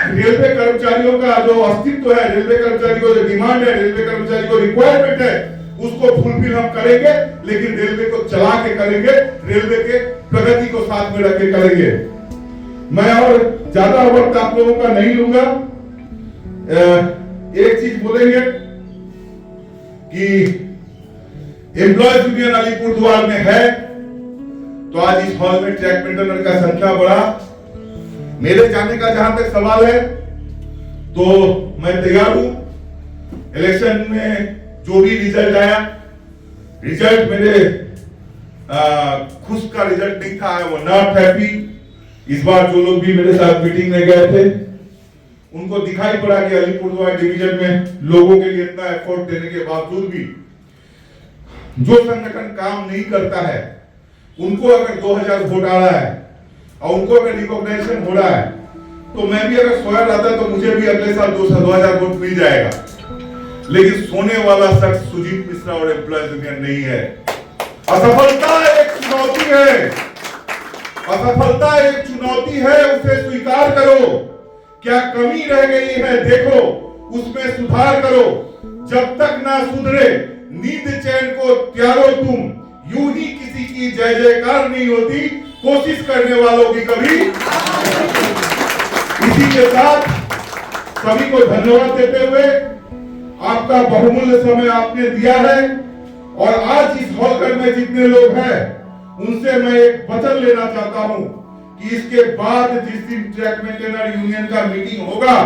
S11: रेलवे कर्मचारियों का जो अस्तित्व है, रेलवे कर्मचारी को जो डिमांड है, रेलवे कर्मचारी को रिक्वायरमेंट है, उसको फुलफिल हम करेंगे। लेकिन रेलवे को चला के करेंगे, रेलवे के प्रगति को साथ में रख के करेंगे। मैं और ज्यादा वक्त आप लोगों का नहीं लूंगा। एक चीज बोलेंगे कि एम्प्लॉयज यूनियन अलीपुरद्वार में है, तो आज इस हॉल में ट्रैक मेंटेनर का संख्या बढ़ा। मेरे जाने का जहां तक सवाल है तो मैं तैयार हूं। इलेक्शन में जो भी रिजल्ट आया, रिजल्ट मेरे खुश का रिजल्ट नहीं था, वो नॉट हैप्पी। इस बार जो लोग भी मेरे साथ मीटिंग में गए थे उनको दिखाई पड़ा कि अलीपुरद्वार डिवीजन में लोगों के लिए इतना एफर्ट देने के बावजूद भी जो संगठन काम नहीं करता है, उनको अगर 2000 वोट आ रहा है और उनको अगर रिकॉग्निशन हो रहा है, तो मैं भी अगर सोया रहता तो मुझे भी अगले साल 2000 वोट मिल जाएगा। लेकिन सोने वाला शख्स सुजीत मिश्रा और एम्प्लॉयज यूनियन नहीं है। असफलता एक चुनौती है, असफलता एक चुनौती है, उसे स्वीकार करो। क्या कमी रह गई है देखो, उसमें सुधार करो। जब तक ना सुधरे नींद चैन को त्यागो तुम, यूं ही किसी की जय जयकार नहीं होती, कोशिश करने वालों की कभी। इसी के साथ सभी को धन्यवाद देते हुए, आपका बहुमूल्य समय आपने दिया है, और आज इस हॉलघर में जितने लोग हैं उनसे मैं एक वचन लेना चाहता हूं कि इसके बाद जिस दिन ट्रैक मेंटेनर यूनियन का मीटिंग होगा,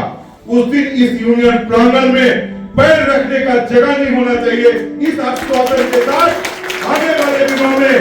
S11: उस दिन इस यूनियन प्रांगण में पैर रखने का जगह नहीं होना चाहिए। इस आश्वासन के साथ आने वाले दिनों में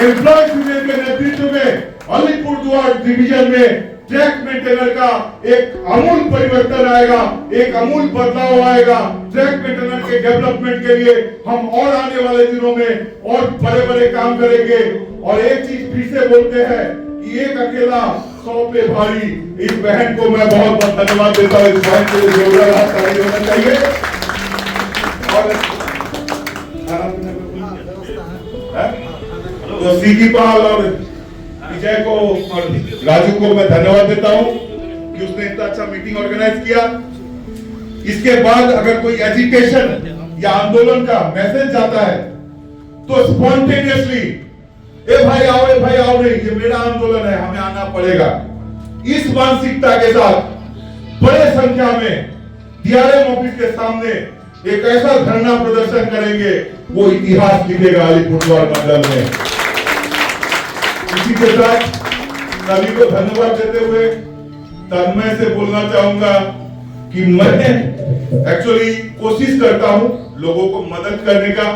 S11: एम्प्लॉयज यूनियन के नेतृत्व में अलीपुरद्वार डिवीजन में ट्रैक मेंटेनर का एक आमूल परिवर्तन आएगा, एक आमूल बदलाव आएगा। ट्रैक मेंटेनर के डेवलपमेंट के लिए हम और आने वाले दिनों में और बड़े बड़े काम करेंगे। और एक चीज फिर से बोलते हैं कि एक अकेला 100 पे भारी। इस बहन को मैं बहुत बहुत धन्यवाद देता हूँ। इस बहन के लिए जोरदार हाथ ताली होना चाहिए। और तो सीकी पाल और विजय को और राजू को मैं धन्यवाद देता हूँ कि उसने इतना अच्छा मीटिंग ऑर्गेनाइज किया। इसके बाद अगर कोई एजिटेशन या आंदोलन का मैसेज जाता है तो स्पॉन्टेनियसली ए भाई आओ नहीं, ये मेरा आंदोलन है, हमें आना पड़ेगा। इस मानसिकता के साथ बड़े संख्या में डीआरएम ऑफिस के सामने एक ऐसा धरना प्रदर्शन करेंगे, वो इतिहास लिखेगा अलीपुरद्वार मंडल में। इसी के साथ सभी को धन्यवाद देते हुए तन्मय से बोलना चाहूंगा कि मैं एक्चुअली कोशिश करता हूं लोगों को मदद करने का,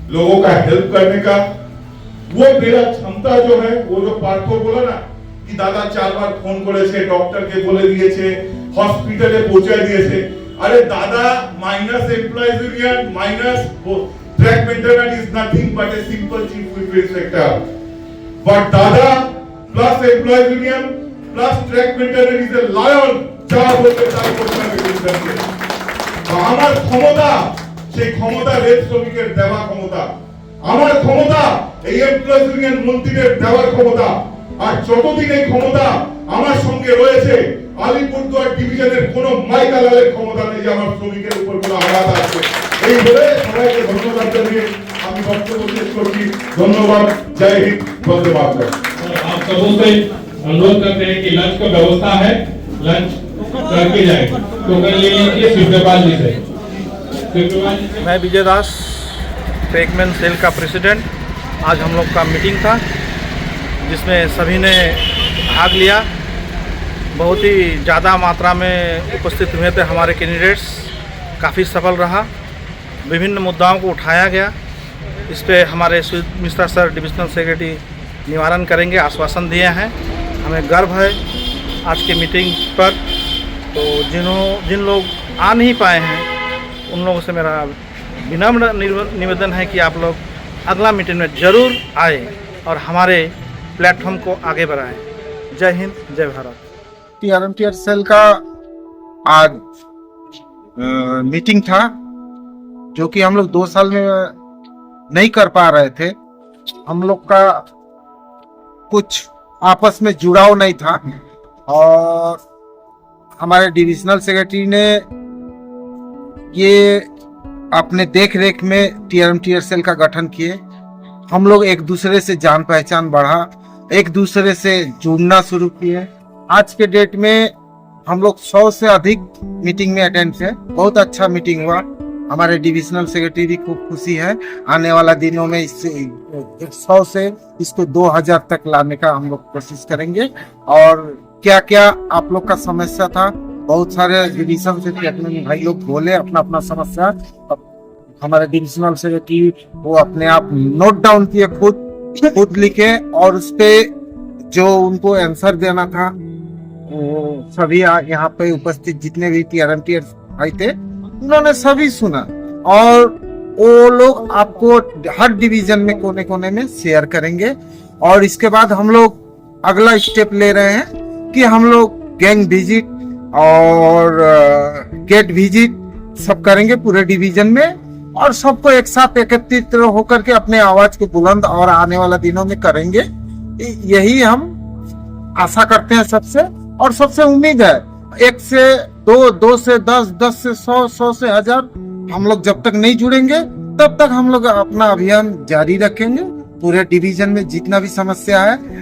S11: लोगों का हेल्प करने का। वो मेरा क्षमता जो है, वो जो पार्थो बोला ना कि दादा 4 बार फोन करेছে, ডক্টরকে বলে দিয়েছে, হসপিটালে পৌঁছে দিয়েছে। अरे दादा minus employees union minus track maintenance is nothing but a simple chief welfare sector, but दादा plus employees union plus track maintenance is a lion. যা বলতে চাই করতে আমার ক্ষমতা, সেই ক্ষমতা রেল শ্রমিকের দেওয়া ক্ষমতা, আমার ক্ষমতা এই এমপ্লয়িজ ইউনিয়ন মন্ত্রীদের দেওয়ার ক্ষমতা। আর যতদিন এই ক্ষমতা আমার সঙ্গে রয়েছে, আলিপুরদুয়ার ডিভিশনের কোনো মাইকালালের ক্ষমতা নেই যে আমার শ্রমিকের উপর কোনো আঘাত আছে। এই বলে সবাইকে ধন্যবাদ জানিয়ে আমি বক্তব্য শেষ করছি। ধন্যবাদ, জয় হিন্দ, বন্দে মাতরম।
S6: आप सबों से अनुरोध करते हैं कि लंच का व्यवस्था है, लंच करके जाए। टोकन ले लीजिए शिवपाल जी से।
S14: मैं विजय दास, ट्रैकमैन सेल का प्रेसिडेंट। आज हम लोग का मीटिंग था जिसमें सभी ने भाग लिया। बहुत ही ज़्यादा मात्रा में उपस्थित हुए थे हमारे कैंडिडेट्स, काफ़ी सफल रहा। विभिन्न मुद्दाओं को उठाया गया। इस पे हमारे Sujit Mishra sir divisional secretary निवारण करेंगे, आश्वासन दिए हैं। हमें गर्व है आज की मीटिंग पर। तो जिन लोग आ नहीं पाए हैं उन लोगों से मेरा विनम्र निवेदन है कि आप लोग अगला मीटिंग में ज़रूर आए और हमारे प्लेटफॉर्म को आगे बढ़ाएं। जय हिंद, जय भारत।
S8: टीआरएमटीआर सेल का आज मीटिंग था जो कि हम लोग 2 साल में नहीं कर पा रहे थे। हम लोग का कुछ आपस में जुड़ाव नहीं था और हमारे डिविजनल सेक्रेटरी ने ये अपने देख रेख में टीआरएमटीआर सेल का गठन किए। हम लोग एक दूसरे से जान पहचान बढ़ा, एक दूसरे से जुड़ना शुरू किए। आज के डेट में हम लोग 100 से अधिक मीटिंग में अटेंड थे। बहुत अच्छा मीटिंग हुआ। हमारे डिविजनल सेक्रेटरी भी खूब खुशी है। आने वाला दिनों में इससे 100 से इसको 2000 तक लाने का हम लोग कोशिश करेंगे। और क्या क्या आप लोग का समस्या था, बहुत सारे डिविजन से भाई लोग बोले अपना अपना समस्या। हमारे डिविजनल सेक्रेटरी वो अपने आप नोट डाउन किए, खुद लिखे और उस पे जो उनको आंसर देना था सभी यहाँ पे उपस्थित जितने भी टीआरएमटीआर भाई थे उन्होंने सभी सुना और वो लोग आपको हर डिवीजन में कोने कोने में शेयर करेंगे। और इसके बाद हम लोग अगला स्टेप ले रहे हैं कि हम लोग गैंग विजिट और गेट विजिट सब करेंगे पूरे डिवीजन में और सबको एक साथ एकत्रित होकर के अपने आवाज को बुलंद और आने वाला दिनों में करेंगे। यही हम आशा करते हैं सबसे और सबसे उम्मीद है 1 से 2, 2 से 10, 10 से 100, 100 से 1000 हम लोग जब तक नहीं जुड़ेंगे तब तक हम लोग अपना अभियान जारी रखेंगे। पूरे डिवीजन में जितना भी समस्या है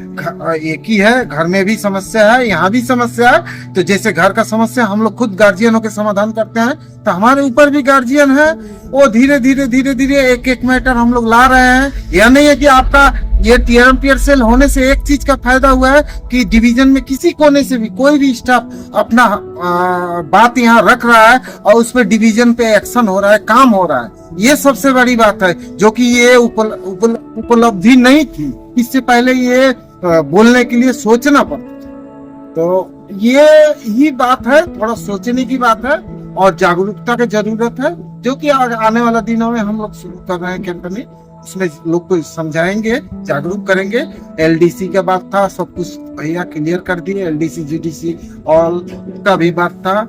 S8: एक ही है, घर में भी समस्या है, यहाँ भी समस्या है। तो जैसे घर का समस्या हम लोग खुद गार्जियनों के समाधान करते हैं तो हमारे ऊपर भी गार्जियन है, वो धीरे धीरे एक एक मैटर हम लोग ला रहे हैं। यह नहीं है कि आपका ये टीआरएमटीआर सेल होने से एक चीज का फायदा हुआ है कि डिवीजन में किसी कोने से भी कोई भी स्टाफ अपना बात यहाँ रख रहा है और उस पर डिवीजन पे एक्शन हो रहा है, काम हो रहा है। ये सबसे बड़ी बात है जो कि ये उपलब्धि नहीं थी। इससे पहले ये बोलने के लिए सोचना पड़ता। तो ये ही बात है, थोड़ा सोचने की बात है और जागरूकता की जरूरत है जो कि आने वाला दिनों में हम लोग शुरू कर रहे हैं कैंपेनिंग। इसमें लोग को समझाएंगे, जागरूक करेंगे। एलडीसी का बात था, सब कुछ भैया क्लियर कर दिए। एलडीसी जीडीसी ऑल का भी बात था।